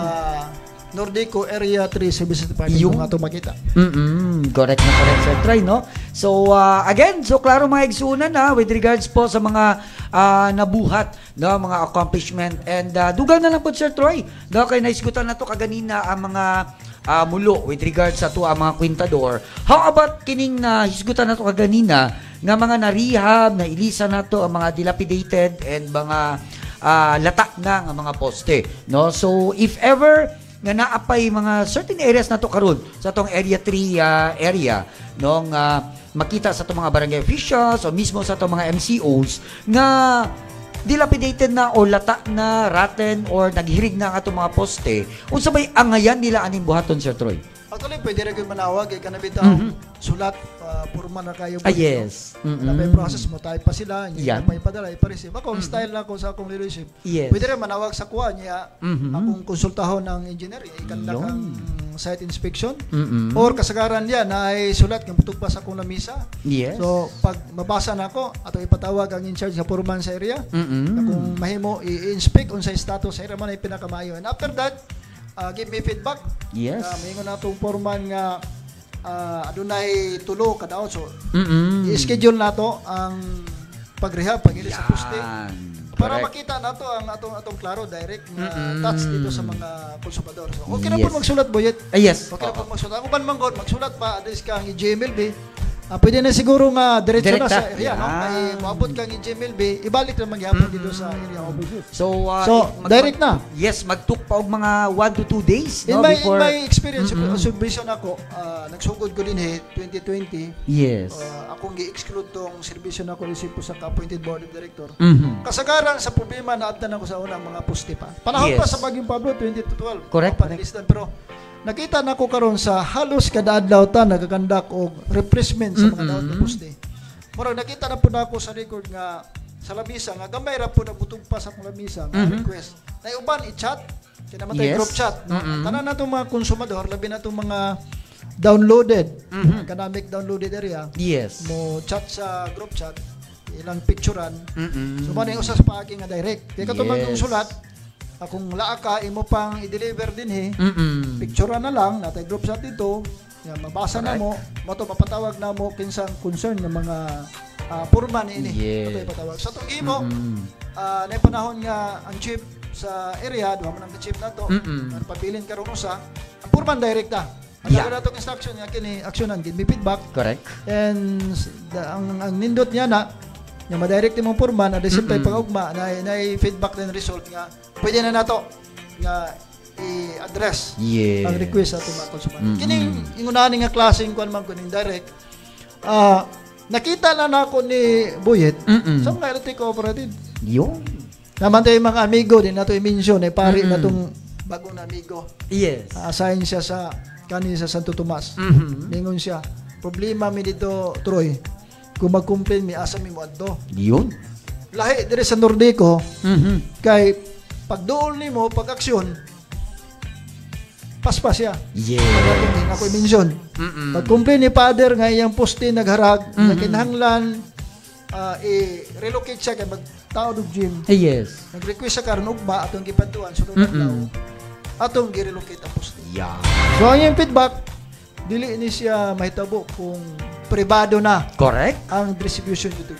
Nordeco Area 3 Services Department yung ato makita. Correct Sir Troy, no? So again, so klaro mga igsuunan na with regards po sa mga nabuhat, no, mga accomplishment and dugang na lang po Sir Troy, no, kay naisgutan na to kaganina ang mga mulo with regards sa to ang mga kwintador. How about kining na hisgutan na to kaganina nga mga na-rehab, na ilisa na to ang mga dilapidated and mga latak na nga mga poste, no? So if ever nga naapay mga certain areas na to karon sa tong area 3 area nung makita sa tong mga barangay officials o mismo sa tong mga MCOs nga dilapidated na o lata na, rotten or naghirig na ang atong mga poste, unsa bay angayan nila aning buhaton Sir Troy? Actually, pwede rin manawag kay kanabitang sulat purma na kayo. Yes. May process mo tayo pa sila, hindi pa ipadala, ipa-receive. Akong style na ko sa akong leadership. Pwede rin manawag sa kuha niya, akong konsultahon ng engineer, ikandak ang site inspection Mm-mm. or kasagaran niya na ay sulat ng putugpas akong lamisa. Yes. So pag mabasa na ako ato ipatawag ang in charge sa foreman sa area. Mm-mm. Kung mahimo i-inspect unsay status sa area man ay pinakamayo. And after that, give me feedback. Yes. Maingon na itong foreman nga adunay tulo kada so i-schedule nato ang pagrehab pag-ilis sa poste para makita nato ang atong klaro direct nga touch dito sa mga konsumador. So okay na po magsulat Boyet. Yes. Okay na po magsulat. Ako ban manggod magsulat pa address ka ang GMLB. Pwede na siguro nga diretso na sa area, no? Ay maabot kang GMLB, ibalik na magyapon dito sa area offices. So, direct na. Yes, magtuk pa og mga 1 to 2 days, In no, my experience, Mm-mm. ako, nagsugod ko din 2020. Yes. Akong gi-exclude tong serbisyo na ko receive sa appointed board of director. Mhm. Kasagaran sa problema na abtan ako sa unang mga poste pa. Panahon pa sa Bagyong Pablo 2012. Correct. Pero nakita na ko karon sa halos kada adlaw ta nagakandak og refreshment sa mga daot na poste. Murag nakita na po na ako sa record nga sa lamisa nga gamay ra po nabutog pa sa akong lamisa nga request. Na uban i-chat kinamatay group chat. Tanan na tong mga konsumador labi na tong mga downloaded economic downloaded area. Yes. Mo chat sa group chat ilang picturean. So man yung usas pa nga direct. Kaya katumang yung sulat akong laaka imo pang i-deliver din picture na lang natay group chat dito yan mabasa na mo to mapatawag na mo kinsang concern ng mga purman ini ato ipatawag sa tong imo na panahon nga ang chief sa area duha man ang chief nato ang pabilin karon usa ang purman direkta ang na tong instruction nga kini aksyonan gid feedback correct and ang nindot niya na yung ma-direct mong purman at the same time pag-ugma na feedback din result nga pwede na nato nga i-address ang request sa itong mga konsumador. Kining ingunahan nga klaseng kuan man kuning direct nakita na nako ni Boyet sa mga electric cooperative. Yun. Naman tayo mga amigo din nato i-mention pari na itong bagong na amigo. Yes. Assign siya sa kanin sa Santo Tomas. Ningon siya, problema mi dito Troy. Kung mag-complain mi asa mi mo adto. Yun. Lahi dire sa Nordico. Kay pagduol nimo pag-aksyon paspas siya. Yes. Ako i-mention. Pag-complain ni father nga iyang poste nagharag na kinahanglan i-relocate siya kay magtao og gym. Yes. Nag-request siya karon ugma atong gipadtuan sunod adlaw. Atong gi-relocate ang poste. Yeah. So ang iyang feedback dili ni siya mahitabo kung pribado na. Correct. Ang distribution dito.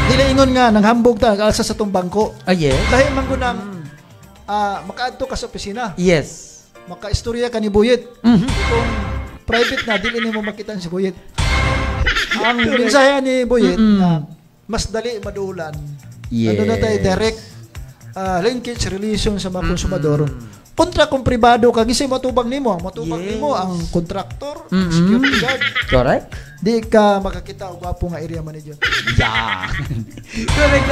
Dili ingon nga nanghambog ta alsa sa tong bangko. Yes. Dahil man gunang makaadto ka sa opisina. Yes. Makaistorya ka ni Boyet. Kung private na dili nimo makita si Boyet. Ang mensahe ni Boyet na mas dali maduulan. Yes. Ano na tayo direct linkage relation sa mga konsumador. Kontra kung pribado ka gisi matubang nimo nimo ang contractor, security guard. Correct. Di ka makakita og gwapo nga area manager. Yeah.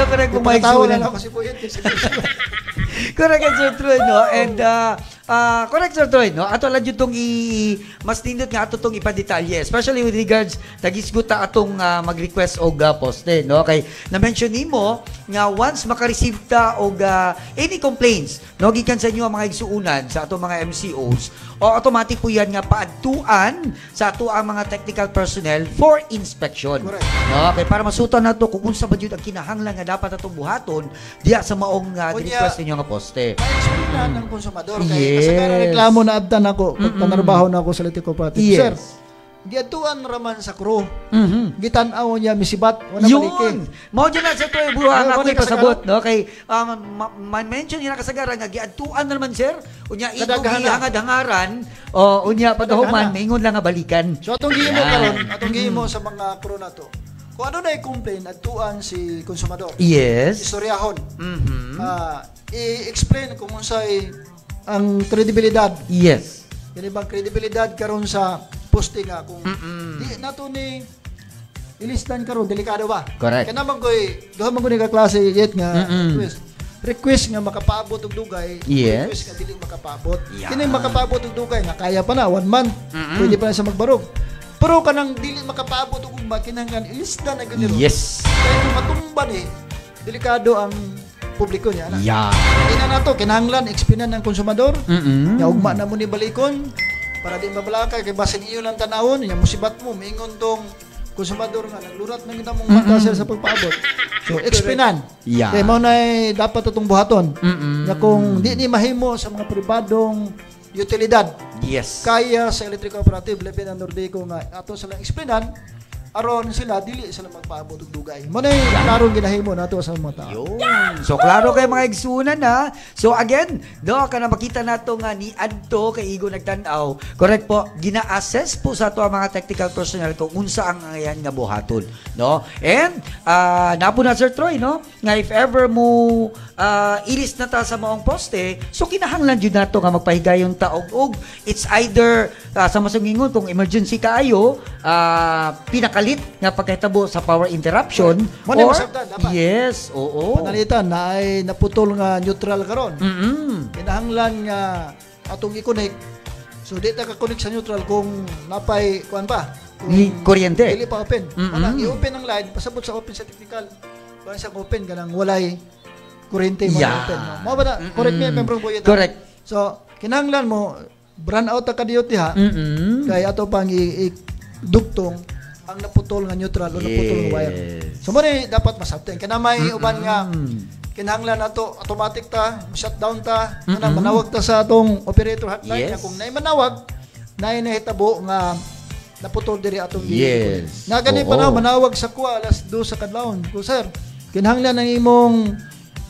correct kung may sulan ako si Boyet. Correct, Sir Troy, no? And correct, Sir Troy, no? Ato lang yung mas nindot nga ato itong ipadetalye, especially with regards tagisgot ta atong mag-request og poste, no? Kay na-mention nimo nga once maka-receive ta og any complaints, no? Gikan sa inyo ang mga igsuunan sa atong mga MCOs, o automatic po yan nga paadtuan sa ato ang mga technical personnel for inspection. Correct. No? Kay para masutan nato kung unsa ba jud ang kinahanglan nga dapat atong buhaton diya sa maong request ninyo nga poste. Ma-explain ng konsumador kay kasagaran reklamo na abtan ako pag panarbaho na ako sa electric cooperative. Yes. Sir, giatuan raman sa crew. Gitan-aw niya misibat wala maliki. Mao dyan na sa tuwa buha nga ako'y pasabot, no? Kay mention niya kasagaran nga giatuan naman sir. Unya ito hangad-hangaran o unya pagkahuman maingon lang nga balikan. So atong gihimo karon, atong gihimo sa mga crew nato. Kung ano na i-complain, atuan si konsumador. Yes. Istoryahon. I-explain kung unsay ang kredibilidad. Yes. Yan bang kredibilidad karon sa posting nga kung di nato ni ilistan karon delikado ba? Correct. Kaya naman duha man ko ni ka klase yet nga request nga makapaabot og dugay, yes. Request nga dili makapaabot. Kini makapaabot og dugay nga kaya pa na 1 month. Pwede pa na sa magbarog. Pero kanang dili makapaabot og ugma kinahanglan ilistan na ganito. Yes. Kaya kung matumba ni delikado ang publiko niya na. Yeah. Ina nato kinahanglan explainan ng konsumador. Nga ugma na mo ni balikon para di mabalaka kay basin iyo lang tanawon nya musibat mo mingon tong konsumador nga naglurat na gina mong magkasel sa pagpaabot. So expinan. Yeah. Kay mao nay dapat itong buhaton. Nga kung di ni mahimo sa mga pribadong utilidad. Yes. Kaya sa electric cooperative labi na Nordeco nga ato sila expinan aron sila dili sila magpaabot og dugay. Mo nay klaro ginahimo nato sa mga tao. So klaro kay mga igsunan ha. So again, kana makita nato nga ni adto kay igo nagtan-aw. Correct po, gina-assess po sa ato ang mga technical personnel kung unsa ang ayan nga buhaton, no? And napo na Sir Troy, no? Nga if ever mo ilis na ta sa maong poste, so kinahanglan jud nato nga magpahigayon ta og it's either sa masungingon kung emergency kaayo, pinakalit nga pagkahitabo sa power interruption or yes, oo. Panalitan na ay naputol nga neutral karon. Kinahanglan nga atong i-connect. So di ta ka-connect sa neutral kung napay kuan pa. Kuryente. Dili pa open. Kanang i-open ang line pasabot sa open sa technical. Kuan sa open kanang walay kuryente mo open. Mo ba na? Correct me member boy. Correct. So kinahanglan mo brand out ka diyote ha. Kay ato pang dugtong ang naputol nga neutral o naputol nga wire. So mo ni dapat masabten. Kana may uban nga kinahanglan nato automatic ta, shutdown ta, kanang manawag ta sa atong operator hotline nga kung nay manawag, nay nahitabo nga naputol diri atong yes. Na gani pa na manawag sa kuha alas 2 sa kadlawon. Ko sir, kinahanglan ang imong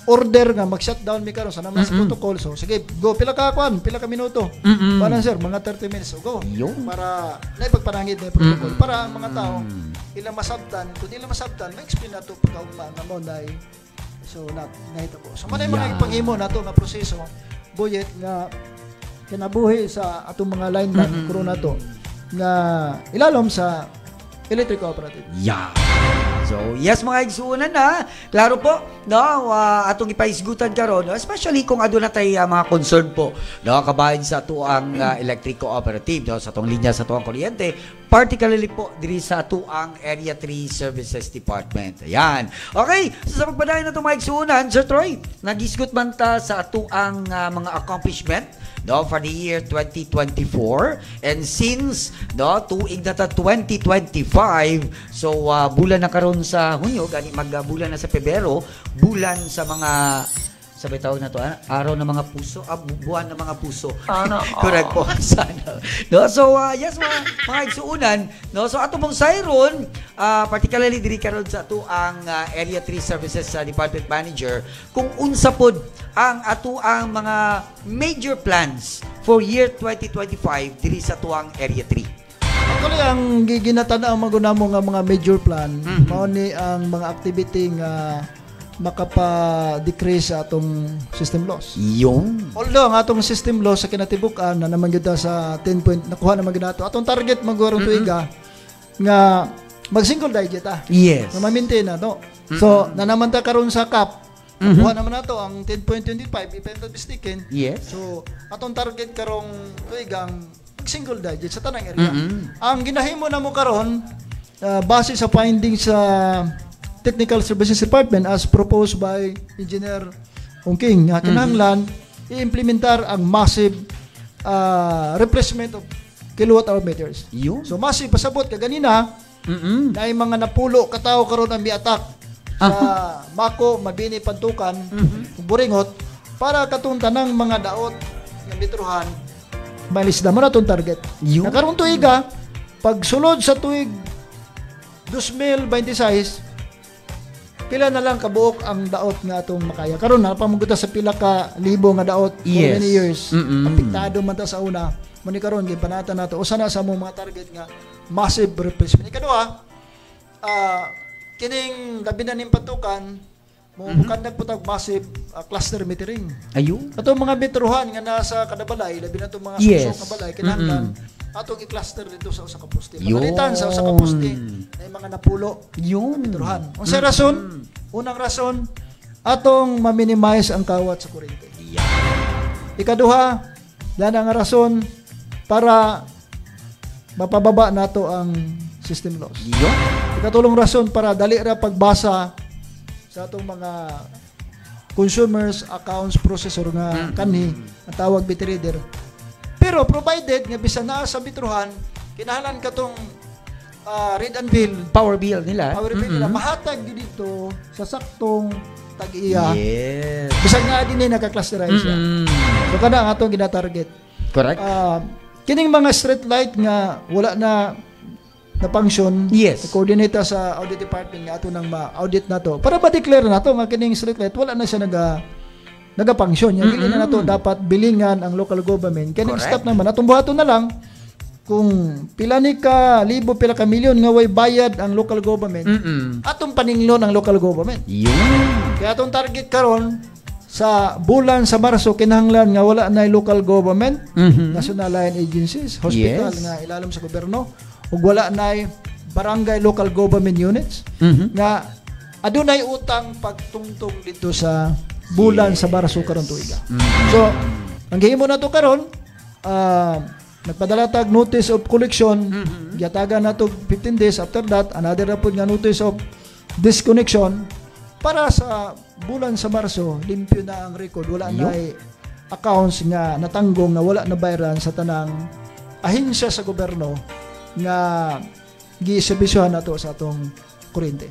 order nga mag-shutdown mi karon sa naman sa protocol. So sige, go pila ka minuto. Para sir, mga 30 minutes so go. Para na ipagpanangid na protocol para ang mga tao ilang masabtan, kung ilang masabtan, ma-explain nato pagkaugma nga mo dai. So nahitabo. So manay mga ipanghimo nato nga proseso boyet nga kinabuhi sa atong mga lineman crew nato nga ilalom sa electric cooperative. So, yes mga igsuunan na. Klaro po, no, atong ipaisgutan karon, no, especially kung aduna tay mga concern po, no, kabahin sa tuang electric cooperative, no, sa tuang linya sa tuang kuryente, particularly po diri sa tuang Area 3 Services Department. Ayan. Okay, so sa pagpadayon na itong mga igsuunan, Sir Troy, nagisgot man ta sa tuang mga accomplishment, no, for the year 2024, and since no tuig na ta 2025, so bulan na karon sa Hunyo, gani magbulan na sa Pebrero, bulan sa mga sabi tawag na to, araw ng mga puso, buwan ng mga puso. Correct po. Sana. No, so yes mga igsuunan, no, so ato mong sayron, particularly diri karon sa ato ang Area 3 Services Department Manager, kung unsa pod ang ato ang mga major plans for year 2025 diri sa tuang Area 3. Actually, ang ginatanaw magunamo nga mga major plan, mao ni ang mga activity nga makapa-decrease sa atong system loss. Although ang atong system loss sa kinatibukan na naman gyud sa 10 point nakuha naman gyud nato. Atong target magurong tuiga nga mag single digit Yes. Na ma-maintain na to. So, na naman ta karon sa cap. Nakuha naman nato ang 10.25 if I'm not mistaken. Yes. So, atong target karong tuiga ang single digit sa tanang area. Ang ginahimo na mo karon base sa findings sa Technical Services Department as proposed by Engineer Ongking, kinahanglan i-implementar ang massive replacement of kilowatt hour meters. So massive pasabot kaganina na ay mga napulo katao karon ang mi-attack sa Mako, Mabini, Pantukan, Buringot para katong tanang mga daot nga metruhan malis na mo na itong target. Nakaroon tuiga, pag sulod sa tuig 2026, pila na lang kabuok ang daot nga atong makaya. Karon na pamuguta sa pila ka libo nga daot for many years. Apektado man ta sa una. Muni karon gipanata nato usa na sa mga target nga massive replacement. Ikaduha, kining labi na ning Pantukan mo kandag putag massive cluster metering. Atong mga metruhan nga nasa kada balay, labi na itong mga susok nga balay kinahanglan atong i-cluster dito sa usa ka poste. Pagalitan sa usa ka poste na mga napulo metruhan. Unsay rason? Unang rason, atong ma-minimize ang kawat sa kuryente. Ikaduha, yan ang rason para mapababa nato ang system loss. Ikatulong rason para dali ra pagbasa sa atong mga consumers accounts processor nga kanhi ang tawag bit reader. Pero Pero provided nga bisan naa sa bitruhan, kinahanglan katong read and bill, power bill nila. Power bill nila mahatag dito sa saktong tag-iya. Yes. Bisan nga din naka-clusterize siya. So kada ang atong gina-target. Correct. Kining mga street light nga wala na function, yes, coordinate sa audit department nga ato nang ma-audit nato para ma-declare nato nga kining street light wala na siya naga-function. Yang dili na nato dapat bilingan ang local government. Kining stop naman atong buhaton na lang kung pila ni ka libo, pila ka milyon nga way bayad ang local government. Atong paninglon ang local government. Kaya atong target karon sa bulan sa Marso kinahanglan nga wala na local government, national line agencies, hospital nga ilalim sa gobyerno, ug wala na barangay local government units nga adunay utang pagtungtong dito sa bulan sa Marso karon tuiga. So, ang gihimo nato karon nagpadala tag notice of collection, giyatagan nato 15 days after that another na pud nga notice of disconnection para sa bulan sa Marso limpyo na ang record, wala na accounts nga natanggong na wala na bayaran sa tanang ahensya sa gobyerno nga giservisyohan nato sa atong kuryente.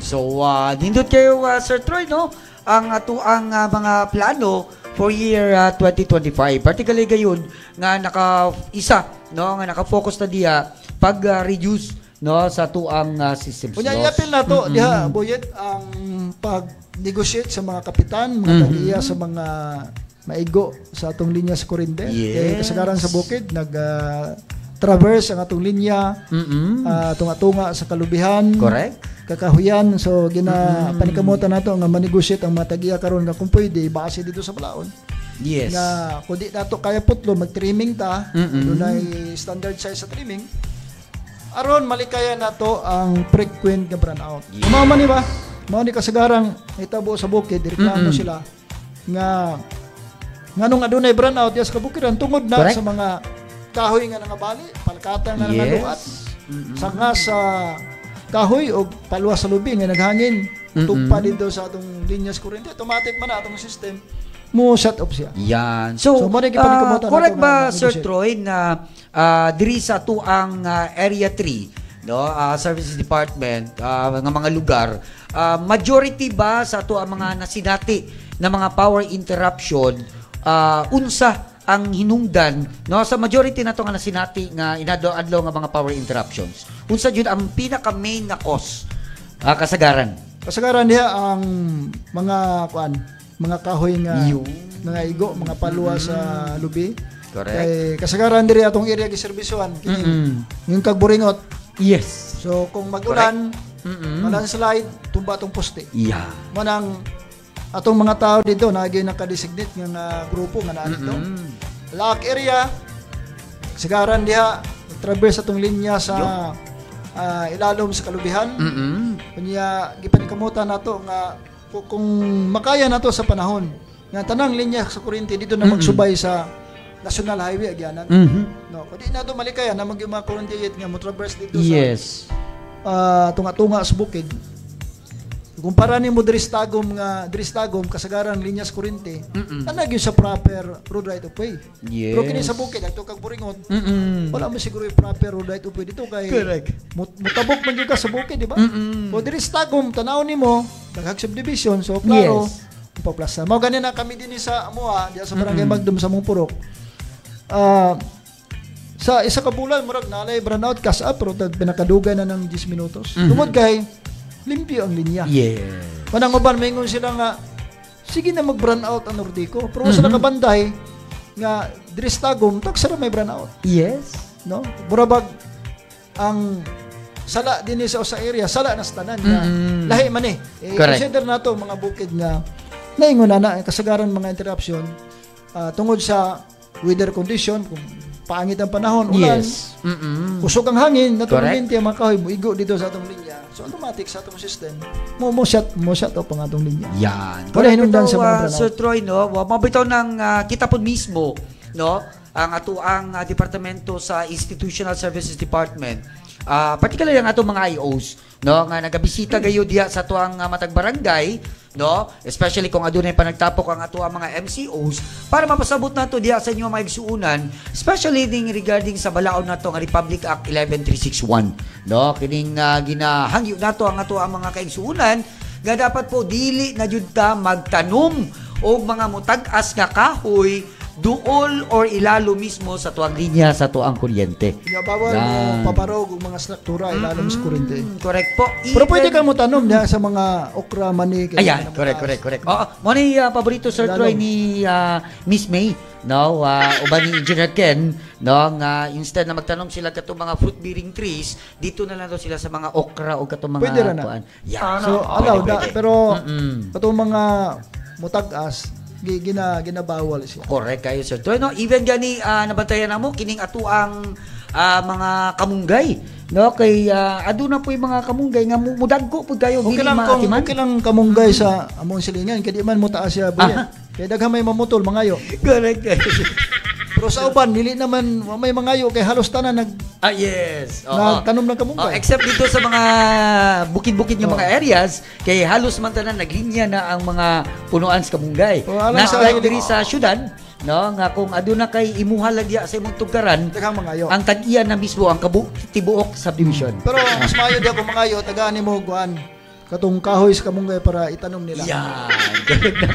So nindot kayo Sir Troy, no? Ang mga plano for year 2025, particularly gayon nga naka-isa, no, nga naka-focus na diha pag-reduce, no, sa tuang systems. Kunya i-appeal nato diha Boyet ang pag-negotiate sa mga kapitan, mga tagiya sa mga maigo sa atong linya sa kuryente. Kay kasagaran sa bukid traverse ang atong linya, tunga-tunga sa kalubihan. Correct. Kakahuyan. So panikamutan nato nga manegosyate ang mga tagiya karon nga kung pwede base dito sa balaod. Yes. Nga kung di nato kaya putlo mag-trimming ta, dunay standard size sa trimming. Aron malikaya nato ang frequent nga brownout. Mao ni ba? Mao ni kasagarang itabo sa bukid, direklamo sila nga nganong adunay brownout sa kabukiran tungod na sa mga kahoy nga nangabali, palkata nga nangaduat. Sanga sa kahoy o palwa sa lubi nga naghangin, tugpa dito sa atong linya sa kuryente, automatic man atong system mo shut off siya. Yan. So correct ba Sir Troy na diri sa tuang area 3, no, services department, mga lugar, majority ba sa tuang mga nasinati na mga power interruption, unsa ang hinungdan, no, sa majority na to nga nasinati nga inadlaw nga mga power interruptions, unsa jud ang pinaka main na cause kasagaran diha ang mga mga kahoy nga mga igo, mga palwa sa lubi. Correct. Kay kasagaran diri atong area giserbisohan kini yung kagburingot. Yes. So kung mag-ulan, landslide, tumba tong poste. Manang atong mga tao dito nagay naka-designate nga grupo nga naa dito. Lock area. Kasagaran diha traverse atong linya sa ilalom sa kalubihan. Kunya gipanikamutan nato nga kung makaya nato sa panahon nga tanang linya sa kuryente dito na magsubay sa National Highway agyanan. No, kung di nato malikaya na mga kuryente nga mo traverse dito sa tunga-tunga sa bukid. Kumpara nimo diri Tagum kasagaran linya sa kuryente, nagyo sa proper road right of way. Pero kini sa bukid adto kag buringot, wala mo siguro yung proper road right of way dito kay mutabok man gyud ka sa bukid, di ba? O diri Tagum tanaw nimo daghang subdivision, so klaro paplasa. Mao ganin na kami dinhi sa amoa diya sa barangay Magdum sa Mungpurok. Sa isa ka bulan murag nalay brownout kas up pero pinakadugan na ng 10 minutos. Tungod kay limpyo ang linya. Manang uban maingon sila nga sige na mag-brown out ang Nordico. Pero sa nakabanday nga diri sa Tagum tagsara may brown out. No? Burabag ang sala dinhi sa area, sala na sa tanan nga lahi man consider nato mga bukid nga naingon na kasagaran mga interruption tungod sa weather condition, kung pangit ang panahon, ulan, usok ang hangin, natulomente ang mga kahoy, muigo dito sa atong linya. So automatic sa atong system, mo shut off ang atong linya. Yan. Kaya hinungdan sa mga Sir Troy, no, mabitaw ng kita po mismo, no, ang atuang departamento sa Institutional Services Department. Particularly ang atong mga IOs, no, nga nagabisita gayo diha sa tuang matag barangay, no? Especially kung adunay pa nagtapok ang ato ang mga MCOs para mapasabot nato diha sa inyo mga igsuunan, especially ding regarding sa balaod nato nga Republic Act 11361, no? Kining ginahangyo nato ang ato ang mga kaigsuunan nga dapat po dili na jud ta magtanom og mga mutag-as nga kahoy duol or ilalo mismo sa tuang linya sa tuang kuryente. Bawal mo paparog og mga struktura ilalo sa kuryente. Correct po. Pero pwede ka mo tanom niya sa mga okra, mani. Ayan, correct. Oo, mo ni paborito Sir Troy ni Miss May, no? Uban ni Engineer Ken, no? Nga instead na magtanom sila katong mga fruit bearing trees, dito na lang daw sila sa mga okra o katong mga pwede rin na. Yeah. So, pwede. Pero katong mga mutag-as ginabawal siya. Correct kayo Sir Troy, no? Even gani nabantayan na mo kining ato ang mga kamunggay, no? Kay aduna po yung mga kamunggay nga mudagko pud kayo okay lang okay lang kamunggay sa among silingan kay di man mo taas siya buya. Kay daghan may mamutol mangayo. Correct. Pero sa uban dili naman may mangayo kay halos tanan yes. Nagtanom ng kamunggay. Except dito sa mga bukid-bukid ng mga areas kay halos man tanan naglinya na ang mga punuan sa kamunggay. Nasa diri sa syudad, no, nga kung aduna kay imuha lang diya sa imong tugkaran, ang tag-iya na mismo ang tibuok subdivision. Pero mas maayo diya kung mangayo tagaan nimo guan katong kahoy sa kamunggay para itanom nila.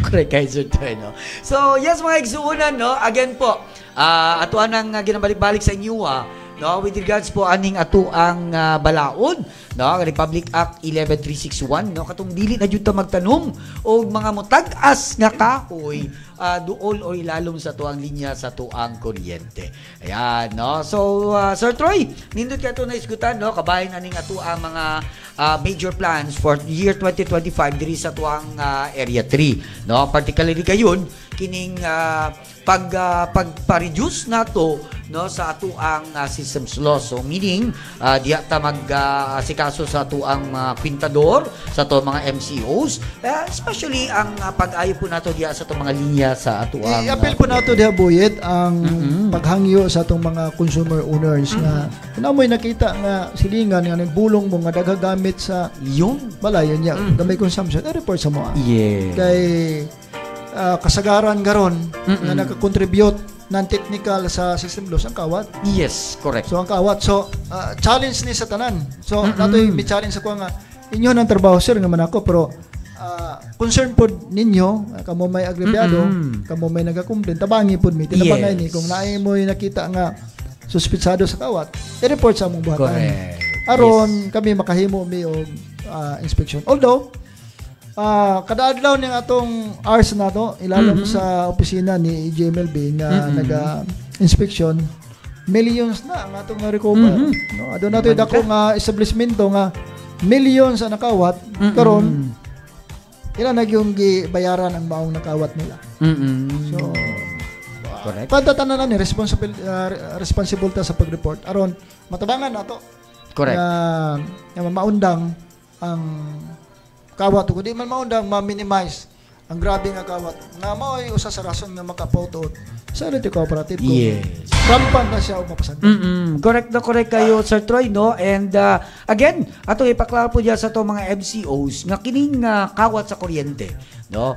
Correct kay Sir Troy, no? So, yes mga igsuunan, no? Again po, atuan ang ginabalik-balik sa inyo, no, with regards po aning ato ang balaod, no, Republic Act 11361, no, katong dili na jud ta magtanom og mga mutag-as nga kahoy duol o ilalom sa tuang linya sa tuang kuryente. Ayan, no. So Sir Troy, nindot ka to na isgutan, no, kabahin aning ato ang mga major plans for year 2025 diri sa tuang area 3, no, particularly kayon kining pagpa-reduce nato, no, sa ato ang systems loss. So meaning diya ta mag-asikaso sa ato ang pintador, sa ato mga MCOs, especially ang pag-ayo po nato diya sa ato mga linya sa ato ang i-appeal po nato diha Buyet ang paghangyo sa atong mga consumer owners nga namoy nakita nga silingan nga nagbulong mo nga dagagamit sa yung balayan niya gamay consumption report sa mo. Yeah. Kay kasagaran garon nga naka-contribute non-technical sa system loss ang kawat. Yes, correct. So ang kawat, so challenge ni sa tanan. So natoy mi challenge ako nga inyo nang trabaho sir nga man ako pero concern pod ninyo kamo may agrebyado, kamo may nagakomplain tabangi pod mi tinabangay ni kung naay mo nakita nga suspitsado sa kawat, i-report sa among buhatan. Correct. Aron kami makahimo mi og inspection. Although kada adlaw ning atong hours na to ilalom sa opisina ni JMLB nga naga-inspection millions na ang atong recover. No, adto nato dako nga establishmento nga millions ang nakawat karon ila nagyong gibayaran ang maong nakawat nila. So correct. Pagtatanan ni responsible ta sa pag-report aron matabangan nato. Correct. Na maundang ang kawat ug di man maundang ma-minimize ang grabe nga kawat nga mao'y usa sa rason nga makapautot sa Realty Cooperative. Yes. Rampan na siya o mapasagdan. Correct na correct kayo Sir Troy, no? And again, ato ipaklaro po dyan sa to mga MCOs nga kining kawat sa kuryente, no?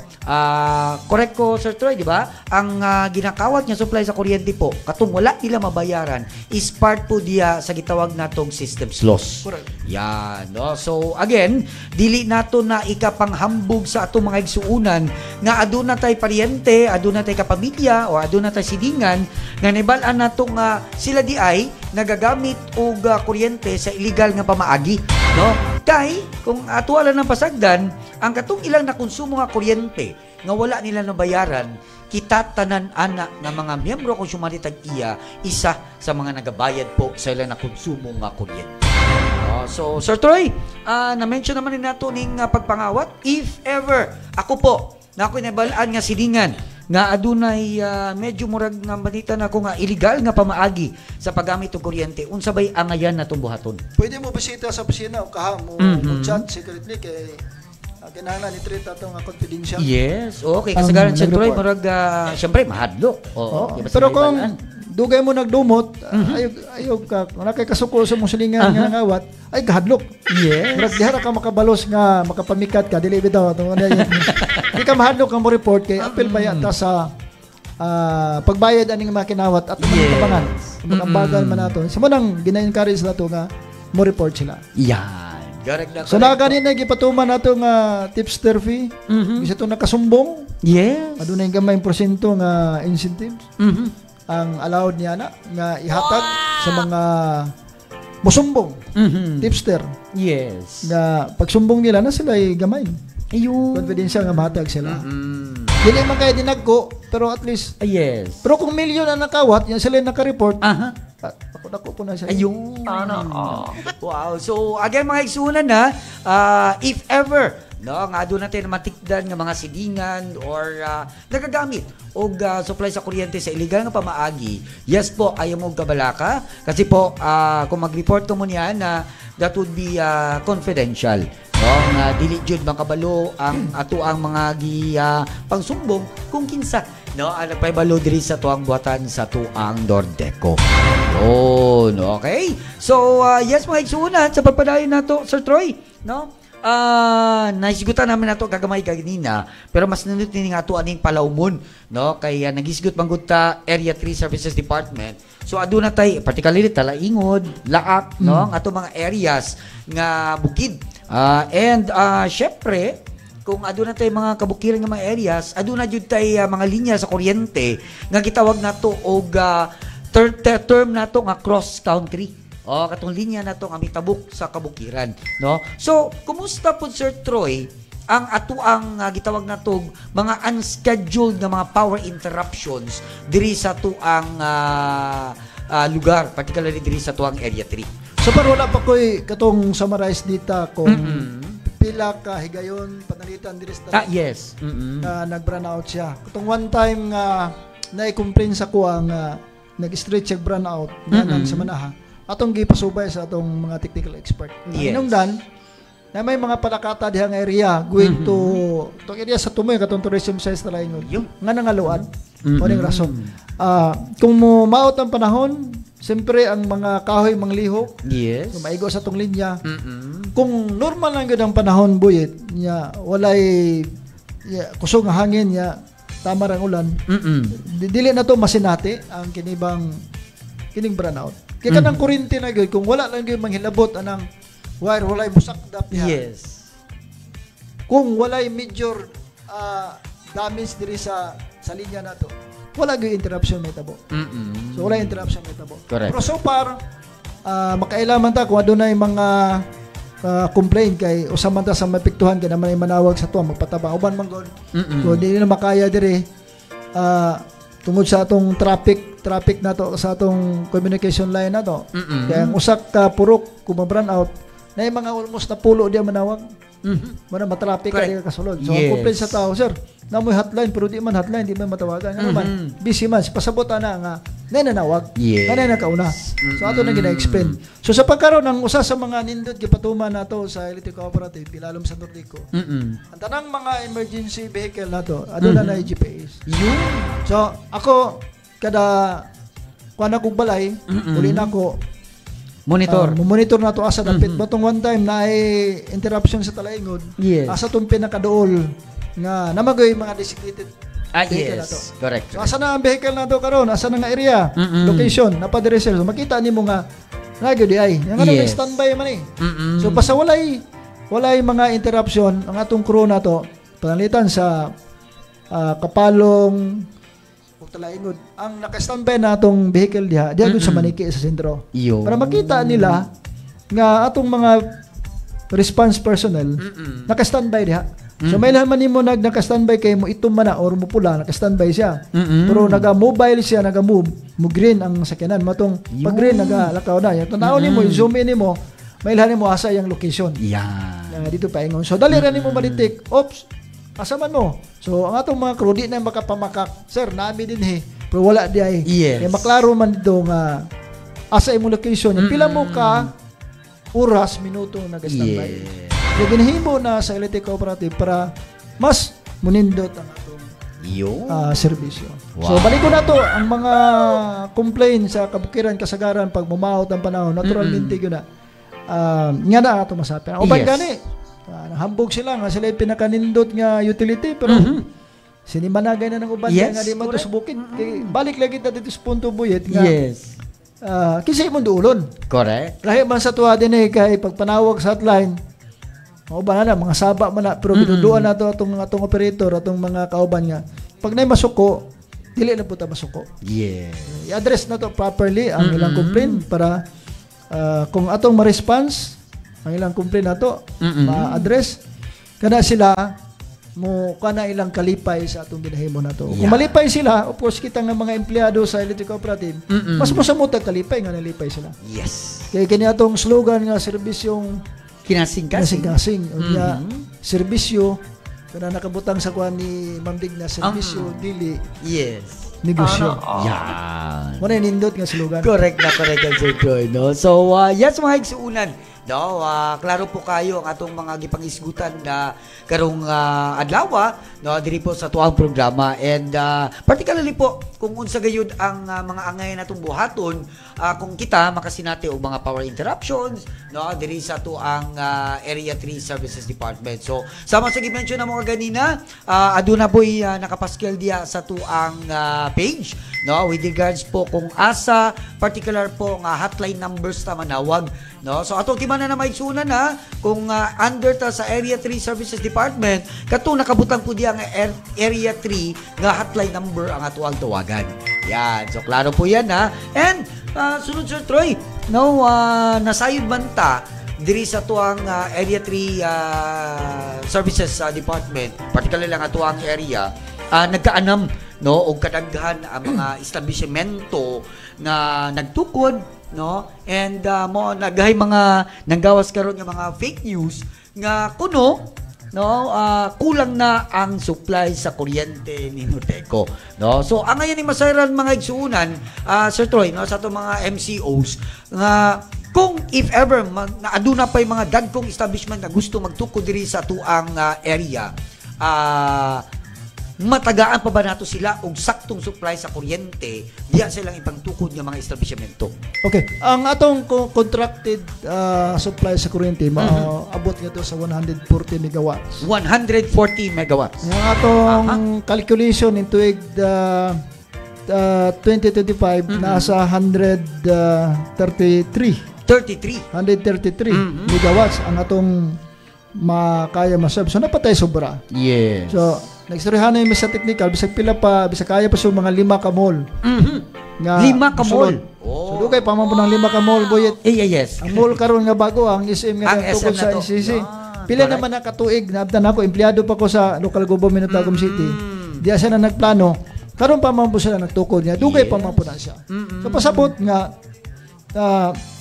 Correct ko Sir Troy, di ba? Ang ginakawat nga supply sa kuryente po, katong wala nila mabayaran is part po diya sa gitawag natong systems loss. Correct. Yan, no? So again, dili nato na ikapanghambog sa atong mga igsuunan nga aduna tay paryente, aduna tay kapamilya o aduna tay sidingan nga nibal-an nato nga sila di ay nagagamit og kuryente sa illegal nga pamaagi, no? Kay kung ato ala ng pasagdan ang katong ilang na konsumo nga kuryente nga wala nila nabayaran, kita tanan ana nga mga miyembro kung sumaritag iya isa sa mga nagabayad po sa ilang na konsumo nga kuryente. So Sir Troy, na-mention naman nato ning pagpangawat if ever ako po na ako'y nabalaan nga silingan nga adunay medyo murag nga balita na ako nga illegal nga pamaagi sa paggamit og kuryente, unsa bay angayan natong buhaton? Pwede mo bisita sa opisina o kaha mo chat secretly kay kinahanglan i-treat ato nga confidential. Yes, okay. Kasagaran Sir Troy murag syempre mahadlok. Oo. Pero kung dugay mo nagdumot, ayog ka, wala kay kasuko sa mong silingan nga nangawat, ay kahadlok. Yes. Murag dihara ka makabalos nga, makapamikat ka, dili bitaw. Di ka mahadlok ang mo report kay apil ba yata sa pagbayad aning makinawat at tabangan. Magkambagan man nato. Sa manang gina-encourage nato nga mo report sila. Yan. Correct na. So nakanin na gipatuman nato nga tipster fee. Bisa to nakasumbong. Yes. Adunay gamay porsyento nga incentives. Ang allowed niya na nga ihatag sa mga musumbong. Tipster. Yes. Na pagsumbong nila na sila ay gamay. Ayun. Confidential nga mahatag sila. Dili man kaya dinagko, pero at least yes. Pero kung milyon ang nakawat, yan sila naka-report. Ako po na siya. Ayun. Wow. So, again mga igsunan na, if ever, no, nga doon natin matikdan nga mga sidingan or nagagamit o supply sa kuryente sa illegal nga pamaagi, yes po, ayaw mo kabalaka. Kasi po, kung mag-report mo niya na that would be confidential. No, nga dili jud makabalo ang ato ang mga pangsumbong kung kinsa no ang nagpaybalo diri sa tuang buhatan sa tuang Nordeco. Oh, no, okay. So yes mga igsunan sa pagpadayon nato Sir Troy, no? Naisigutan namin nato gagamay kanina pero mas nindot ni nga ato aning palaumon no kay nagisgot mangguta Area 3 Services Department. So aduna tay particularly Talaingod, Laak no ang ato mga areas nga bukid. And syempre kung aduna tay mga kabukiran nga mga areas, aduna jud tay mga linya sa kuryente nga gitawag nato og term nato nga cross country. Katong linya nato nga mitabuk sa kabukiran, no? So, kumusta po Sir Troy ang atuang gitawag nato mga unscheduled nga mga power interruptions diri sa tuang lugar, particularly diri sa tuang Area 3? So, pero wala pa ko'y katong summarize dita kung pila ka higayon panalitan diri sa yes. Na nag-burnout siya. Katong one time nga na-complain sa ko ang nag-stretch yung burnout nga sa manaha. Atong gipasubay sa atong mga technical expert. Yes. Hinungdan na may mga palakata dihang area going to tong area sa tumoy katong tourism size Talaingod. Nga nangaluan. Mo ning rason. Kung mo maot ang panahon, siyempre ang mga kahoy manglihok. Yes. So, maigo sa tong linya. Kung normal lang gyud ang panahon buyit, nya walay kusog nga hangin nya tama rang ulan. Dili na to masinati ang kining burnout. Kaya kanang kuryente na gyud kung wala lang gyud manghilabot anang wire walay busakdap niya. Yes. Kung walay major damage diri sa linya nato, wala gyud interruption may tabo. So wala interruption may tabo. Correct. Pero so far makailaman ta kung adunay mga complaint kay usa man ta sa mapiktuhan kay naman ay manawag sa tuwa magpatabang uban man gud. Kung di na makaya diri tungod sa atong traffic nato sa atong communication line nato. Kaya ang usak ka purok kung ma-burn out na yung mga almost na pulo diya manawag. Mana matraffic ka diya kasulod. So ang complaint sa tao, sir, namoy hotline pero di man hotline, di man matawagan. Ano man, busy man, pasabot na nga nanawag. Kanay na kauna. So ato na gina-explain. So sa pagkaroon ng usa sa mga nindot gipatuman nato sa electric cooperative pilalom sa Nordeco. Ang tanang mga emergency vehicle nato, aduna na GPS. So ako kada kuan akong balay, uli na ako monitor na to asa dapit batong one time na ay interruption sa Talaingod. Asa tong pinakadool nga namagoy mga designated vehicle yes. nato. Correct. So asa na ang vehicle nato karon? Asa na nga area? Location napadire sir. So makita nimo nga nagyo di ay. Nga yes. Standby man eh. So basta walay mga interruption ang atong crew nato panalitan sa Kapalong Talaingod. Ang naka-standby na atong vehicle diha gud sa Maniki sa sentro. Para makita nila nga atong mga response personnel naka-standby diha. So may man nimo naka-standby kay mo itom man na or mo pula naka-standby siya. Pero naga-mobile siya, naga-move, mo green ang sakyanan. Matong pag green naga-lakaw na. Yung tanaw nimo, zoom in nimo, may ilhan nimo asa yung location. Dito pa ingon. So dali ra nimo ma-detect. Oops. Asa man mo? So, ang atong mga crew, di na makapamakak. Sir, nami din pero wala di ay. Kaya maklaro man dito nga asa imong location. Pila mo ka oras, minuto nag-standby. Kaya ginahimo na sa electric cooperative para mas munindot ang atong serbisyo. Wow. So balik ko na to ang mga complaint sa kabukiran kasagaran pag mumahot ang panahon naturalmente yun na nga na ato masapin. O ba gani hambog sila nga sila pinakanindot nga utility pero sinimanagay na ng uban nga di man to subukit. Balik lagi ta dito sa punto buyet nga. Kinsa imong duulon. Correct. Lahi man sa tuwa din kay pagpanawag sa hotline o ba na mga saba man na pero binuduan nato atong operator atong mga kauban nga pag nay masuko dili na puta masuko. I-address na to properly ang ilang complaint para kung atong ma-response ang ilang complaint nato ma-address kada sila mo kana ilang kalipay sa atong ginahimo nato. Kung malipay sila of course kita nga mga empleyado sa electric cooperative mas mosamot kalipay nga nalipay sila. Kay kini atong slogan nga serbisyong kinasing-kasing. Serbisyo kada nakabutang sa kuan ni Ma'am Digna serbisyo dili negosyo. Wala nindot nga slogan. Correct na Sir Troy, no? So yes mga igsuunan, no, klaro po kayo ang atong mga gipangisgutan na karong adlaw, no, diri po sa tuang programa and particularly po kung unsa gayud ang mga angay natong buhaton kung kita makasinati og mga power interruptions, no, diri sa tuang Area 3 Services Department. So sama sa gi-mention na mo ganina, aduna boy nakapaskel diya sa tuang page, no, with regards po kung asa particular po nga hotline numbers ta manawag, no. So ato timan na may sunan na kung under ta sa Area 3 Services Department kato nakabutang po diya nga Area 3 nga hotline number ang atuang tawagan. Yan. So klaro po yan ha. And sunod Sir Troy, no, nasayod man ta diri sa tuang Area 3 Services Department, particularly lang atuang area, nagkaanam, no, og kadaghan ang mga establishmento na nagtukod, no, and mo nagahay mga nanggawas karon nga mga fake news nga kuno, no, kulang na ang supply sa kuryente ni Nordeco, no. So ang ngayon ni masayran mga igsuunan, Sir Troy, no, sa ato mga MCOs nga kung if ever aduna pay mga dagkong establishment na gusto magtukod diri sa tuang area, matagaan pa ba nato sila og saktong supply sa kuryente diya silang ipangtukod nga mga establishmento? Okay, ang atong contracted supply sa kuryente maabot nga sa 140 megawatts. 140 megawatts. Ang atong calculation in tuig 2025 nasa 133 megawatts ang atong makaya maserve. So napatay sobra. Yes. So nagstorihan na yung sa technical bisag pila pa bisag kaya pa sa mga 5 ka mall. Nga 5 ka mall. So dugay pa man po ng 5 ka mall boyet. Yes. Ang mall karon nga bago ang SM nga tukod sa NCC. Pila naman na katuig naabtan ako empleyado pa ko sa local government of Tagum City. Diya siya na nagplano. Karon pa man po sila nagtukod niya. Dugay pa man po na siya. So pasabot nga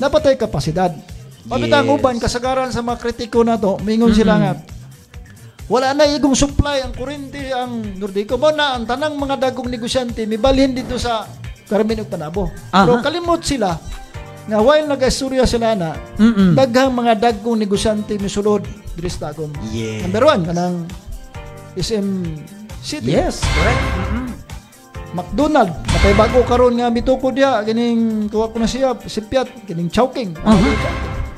napatay kapasidad. Pabitang uban kasagaran sa mga kritiko na to, mingon sila nga wala na igong supply ang kuryente ang Nordeco. Mo na ang tanang mga dagong negosyante mibalhin dito sa Carmen ug Panabo. Pero kalimot sila nga while nag-istorya sila na daghang mga dagong negosyante misulod diri sa Tagum. Number 1 kanang SM City. Yes, correct. McDonald, nakay bago karon nga mitukod diya kining tuwa ko na siya sipiat kining Chowking.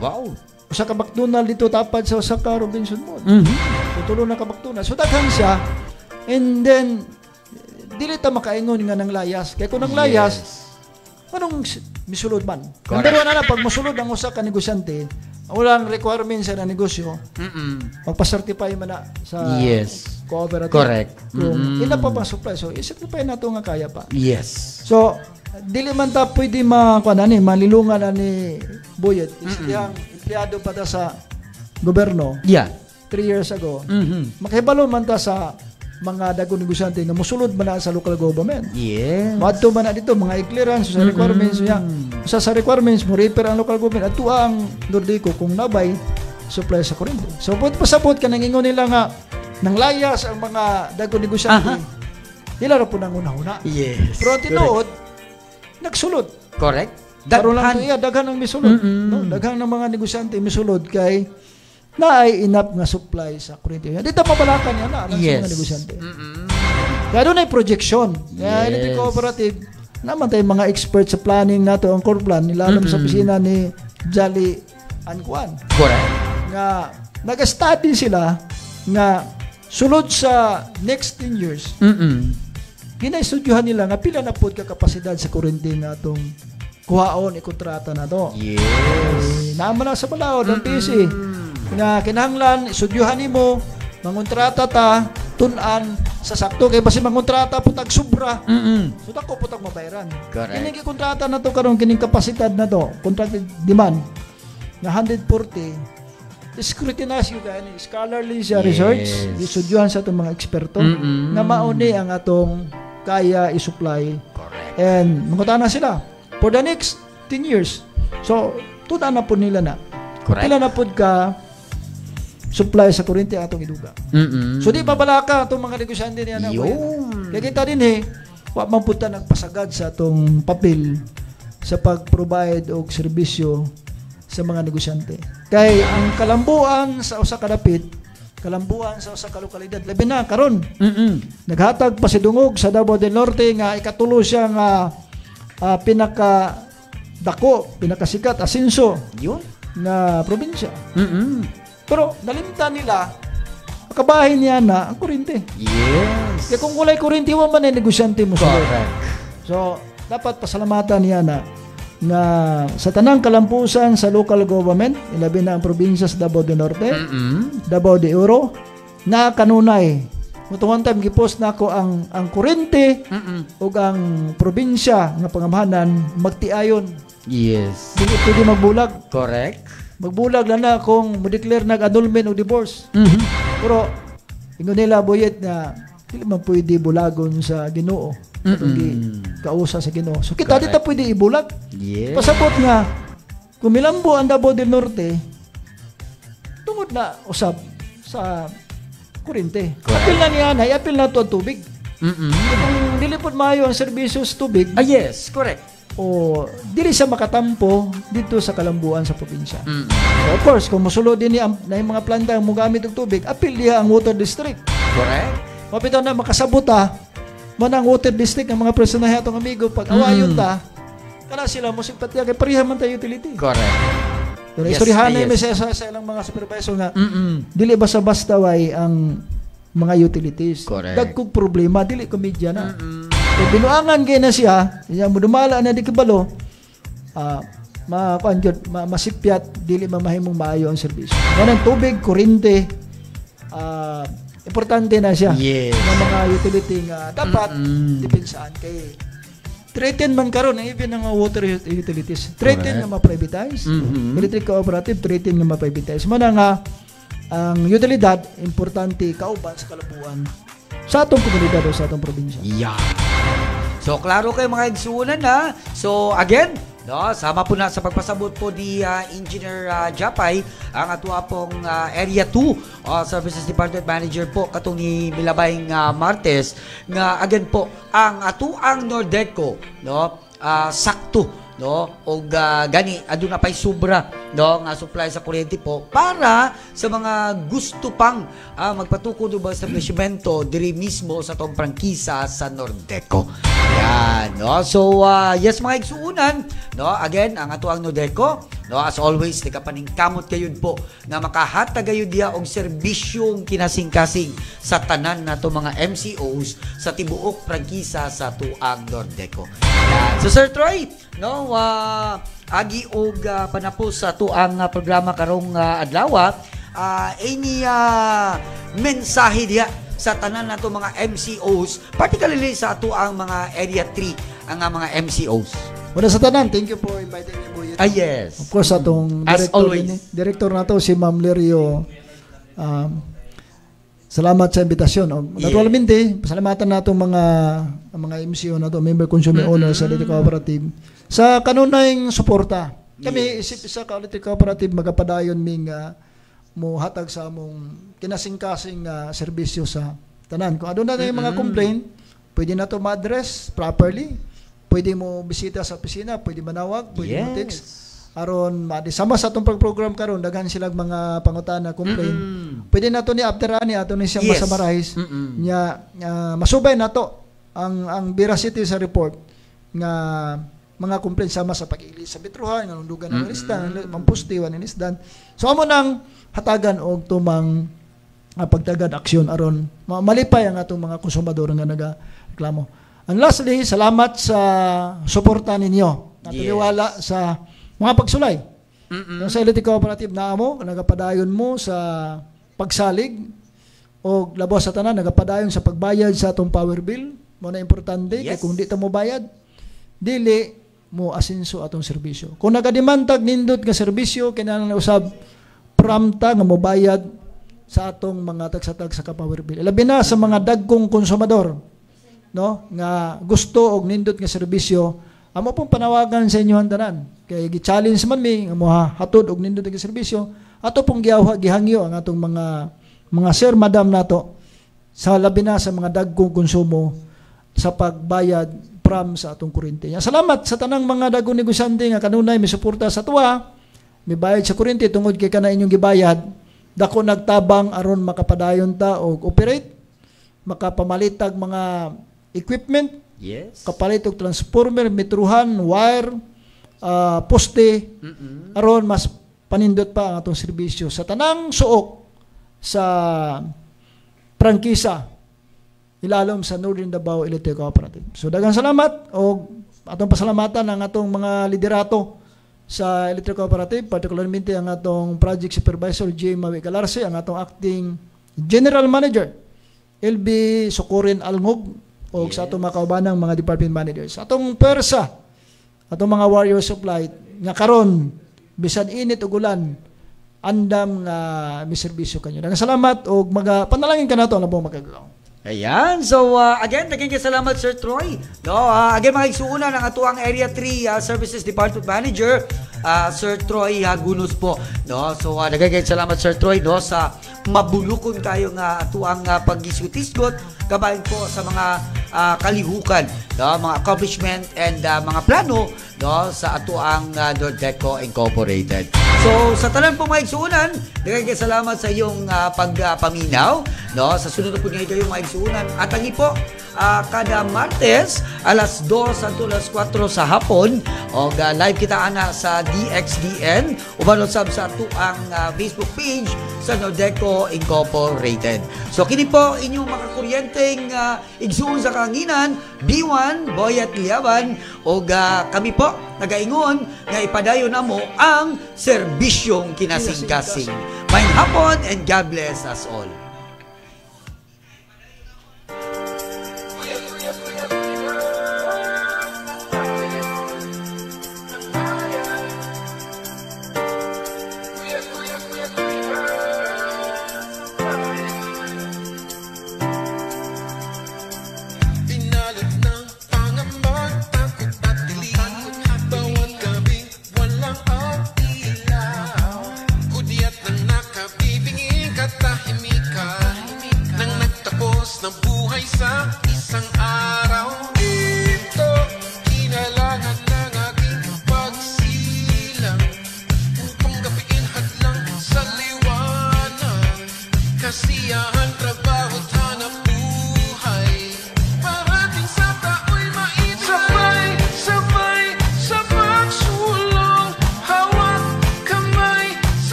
Wow. Usa ka McDonald dito tapad sa usa ka Robinson Mall. Tulo na ka McDonald. So daghan siya. And then dili ta makaingon nga nang layas. Kay kung nang layas, anong misulod man? Number 1 na pag mosulod ang usa ka negosyante, walang requirements sa negosyo. Magpa-certify man na sa cooperative. Correct. Kung ila pa bang supply, so i-certify nato nga kaya pa. Yes. So dili man ta pwede malilungan na ni Boyet. Isang empleyado pa ta sa gobyerno. 3 years ago. Makahibalo man ta sa mga dagong negosyante nga mosulod man na sa local government. Yes. Madto man na dito mga clearance sa requirements niya. Sa requirements mo repair ang local government at ang Nordeco kung nabay supply sa kuryente. So pud pasabot ka nangingon nila nga nang layas ang mga dagong negosyante. Dila ra po nang una-una. Yes. Pero tinuod nagsulod. Correct. Daghan ang misulod. No? Daghan ng mga negosyante misulod kay naay enough nga supply sa kuryente. Dito mabalakan niya na ang mga negosyante. Kaya doon ay projection. Kaya electric cooperative, naman tayo mga expert sa planning nato ang core plan, nilalam sa opisina ni Jolly Anquan. Correct. Nga, nag-study sila nga sulod sa next 10 years, ginaisudyuhan nila nga pila na pod ka kapasidad sa kurente nga atong kuhaon ikontrata na to. Yes. Naman na sa balaod ng PC. Nga kinahanglan isudyuhan nimo mangontrata ta tun-an sa sakto kay basi mangontrata putag sobra. So dako putag mabayaran. Kining kontrata na to karon kining kapasidad na to, contracted demand na 140 scrutinize yung gani, scholarly siya research, isudyuhan sa itong mga eksperto na mauni ang atong kaya i-supply. And mangutana sila for the next 10 years. So, tuda na po nila na. Kila na po ka supply sa kuryente atong iduga. So, di babalaka itong mga negosyante niya na. Kaya kita din wa man punta nagpasagad sa atong papel sa pag-provide og serbisyo sa mga negosyante. Kay ang kalambuan sa usa ka dapit, kalambuan sa usa ka lokalidad, labi na karon. Naghatag pa si dungog sa Davao del Norte nga ikatulo siya nga pinaka dako, pinakasikat asenso yun na probinsya. Pero nalimtan nila kabahin niya na ang kuryente. Yes. Kaya kung walay kuryente wa man ay negosyante mo. Correct. So dapat pasalamatan niya na sa tanang kalampusan sa local government, ilabi na ang probinsya sa Davao del Norte, Davao de Oro, na kanunay. Mutuang time gipost na ako ang kurente o ang probinsya nga pangamahanan magtiayon. Yes. Dili pwede magbulag. Correct. Magbulag lang na kung mo-declare nag-annulment o divorce. Pero ingon nila boyet na dili man pwede bulagon sa Ginoo. Kausa sa Ginoo. So kita dito pwede ibulag. Yes. Pasabot nga kung milambo ang Davao del Norte tungod na usab sa kuryente. Apil na niya na, apil na to ang tubig. Kung dili pod maayo ang serbisyo sa tubig. Yes, correct. O dili sa makatampo dito sa kalambuan sa probinsya. So of course, kung mosulod din na yung mga planta ang mugamit og tubig, apil diha ang water district. Correct. Mapitaw na makasabot manang water district ng mga personahe atong amigo pag awayon ta kana sila mo simpatya kay pareha man tayo utility. Correct. Pero istoryahan na may sa ilang mga supervisor nga dili basta-basta way ang mga utilities. Dagkog problema dili komedya na. So binuangan kay na siya mo dumala na di kibalo masipyat dili mamahimong maayo ang serbisyo. Kanang tubig, kuryente, importante na siya ng mga utility nga dapat dipensaan kay threaten man karon even ang water utilities threaten nga ma-privatize electric cooperative threaten nga ma-privatize man nga ang utilidad importante kauban sa kalambuan sa atong komunidad o sa atong probinsya. So klaro kay mga igsunan na. So again, sama po na sa pagpasabot po ni Engineer Japay ang atua pong Area 2 Services Department Manager po katong ni Milabayng Martes nga again po ang atuang Nordeco sakto og gani aduna pay sobra nga supply sa kuryente po para sa mga gusto pang magpatukod og establishmento diri mismo sa tong prangkisa sa Nordeco. Yan, so yes mga igsuunan, again ang ato ang Nordeco, as always nikapaningkamot kayud po nga makahatag gayud diha og serbisyong kinasing-kasing sa tanan nato mga MCOs sa tibuok prangkisa sa tuang Nordeco. Yan. So Sir Troy, agi og panapos sa tuang programa karong adlaw, any mensahe diha sa tanan nato mga MCOs, particularly sa ato ang mga Area 3 ang mga MCOs. Una sa tanan, thank you for inviting me po. Yes. Of course, atong director nato si Ma'am Lerio. Salamat sa invitasyon. Naturalmente, pasalamatan nato mga MCO nato, member consumer owner sa electric cooperative sa kanunayng suporta. Kami isip sa electric cooperative magapadayon ming mo hatag sa among kinasing-kasing serbisyo sa tanan. Kung aduna na yung mga complaint, pwede na to ma-address properly. Pwede mo bisita sa opisina, pwede manawag, pwede mo text. aron madisama sa atong program karon daghan sila mga pangutana complain. Pwede nato ni after ani ato ni siya masamarais nya masubay nato ang veracity sa report nga mga complaint sama sa pag-ili sa bitruhan nga dugan ng lisdan mampustiwan ng lisdan. So amo nang hatagan og tumang pagtagad aksyon aron malipay ang atong mga konsumador nga nagareklamo. And lastly, salamat sa suporta ninyo. Natiliwala sa mga pagsulay. Sa Electric Cooperative na amo, nagapadayon mo sa pagsalig o labo sa tanan, nagapadayon sa pagbayad sa atong power bill. Mo na importante, kaya kung di ta mo bayad, dili mo asenso atong serbisyo. Kung nagadimantag nindot nga serbisyo, kinahanglan na usab pramta nga mo bayad sa atong mga tagsatag sa power bill. Labi na sa mga dagkong konsumador, no, nga gusto og nindot nga serbisyo, amo pong panawagan sa inyo tanan. Kay gi-challenge man mi nga mo hatod og nindot nga serbisyo, ato pong gihangyo ang atong mga sir madam nato sa labi na sa mga dagkong konsumo sa pagbayad from sa atong kuryente. Salamat sa tanang mga dagkong negosyante nga kanunay misuporta sa tuwa, mibayad sa kuryente tungod kay kana inyong gibayad. Dako nagtabang aron makapadayon ta og operate, makapamalitag mga equipment, kapalit og transformer, metruhan, wire, poste, aron mas panindot pa ang atong serbisyo sa tanang suok sa prangkisa ilalom sa Northern Davao Electric Cooperative. So daghang salamat o atong pasalamatan ang atong mga liderato sa Electric Cooperative, particularmente ang atong Project Supervisor J. Mawi Galarse, ang atong Acting General Manager LB Socorin Alngog o sa atong mga kaubanang mga department managers. Atong persa, atong mga warriors of light nga karon bisan init ug ulan andam nga miserbisyo kanyo. Daghang salamat og panalangin kanato ang labong magagaw. Ayan. So, again, naging salamat, Sir Troy. No, again, mga isuuna ng atuang Area 3 Services Department Manager, Sir Troy Hagunos po. No? So, naging salamat, Sir Troy, no, sa mabulukon tayo nga atuang pag-isgot-isgot, kabayan po sa mga kalihukan, no, mga accomplishment and mga plano, no, sa atuang Nordeco Incorporated. So, sa tanan po mga igsuunan, naging salamat sa iyong pagpaminaw, no, sa sunod na po ngayon kayong mga igsuunan. At ang po, kada Martes, alas 2 hangtod alas 4 sa hapon, o live kita ana sa DXDN, ubalot sab sa atuang Facebook page sa Nordeco Incorporated. So, kini po inyong makakuryenteng igsuon sa kanginan, B1, Boyat Liaban, o kami po, nagaingon nga ipadayon na mo ang serbisyong kinasing-kasing. Maayong hapon and God bless us all.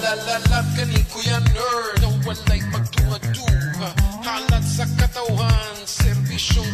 Lalalab kaning kuya nerd, ang walay magduha-duha. Halat sa katauhan, serbisyong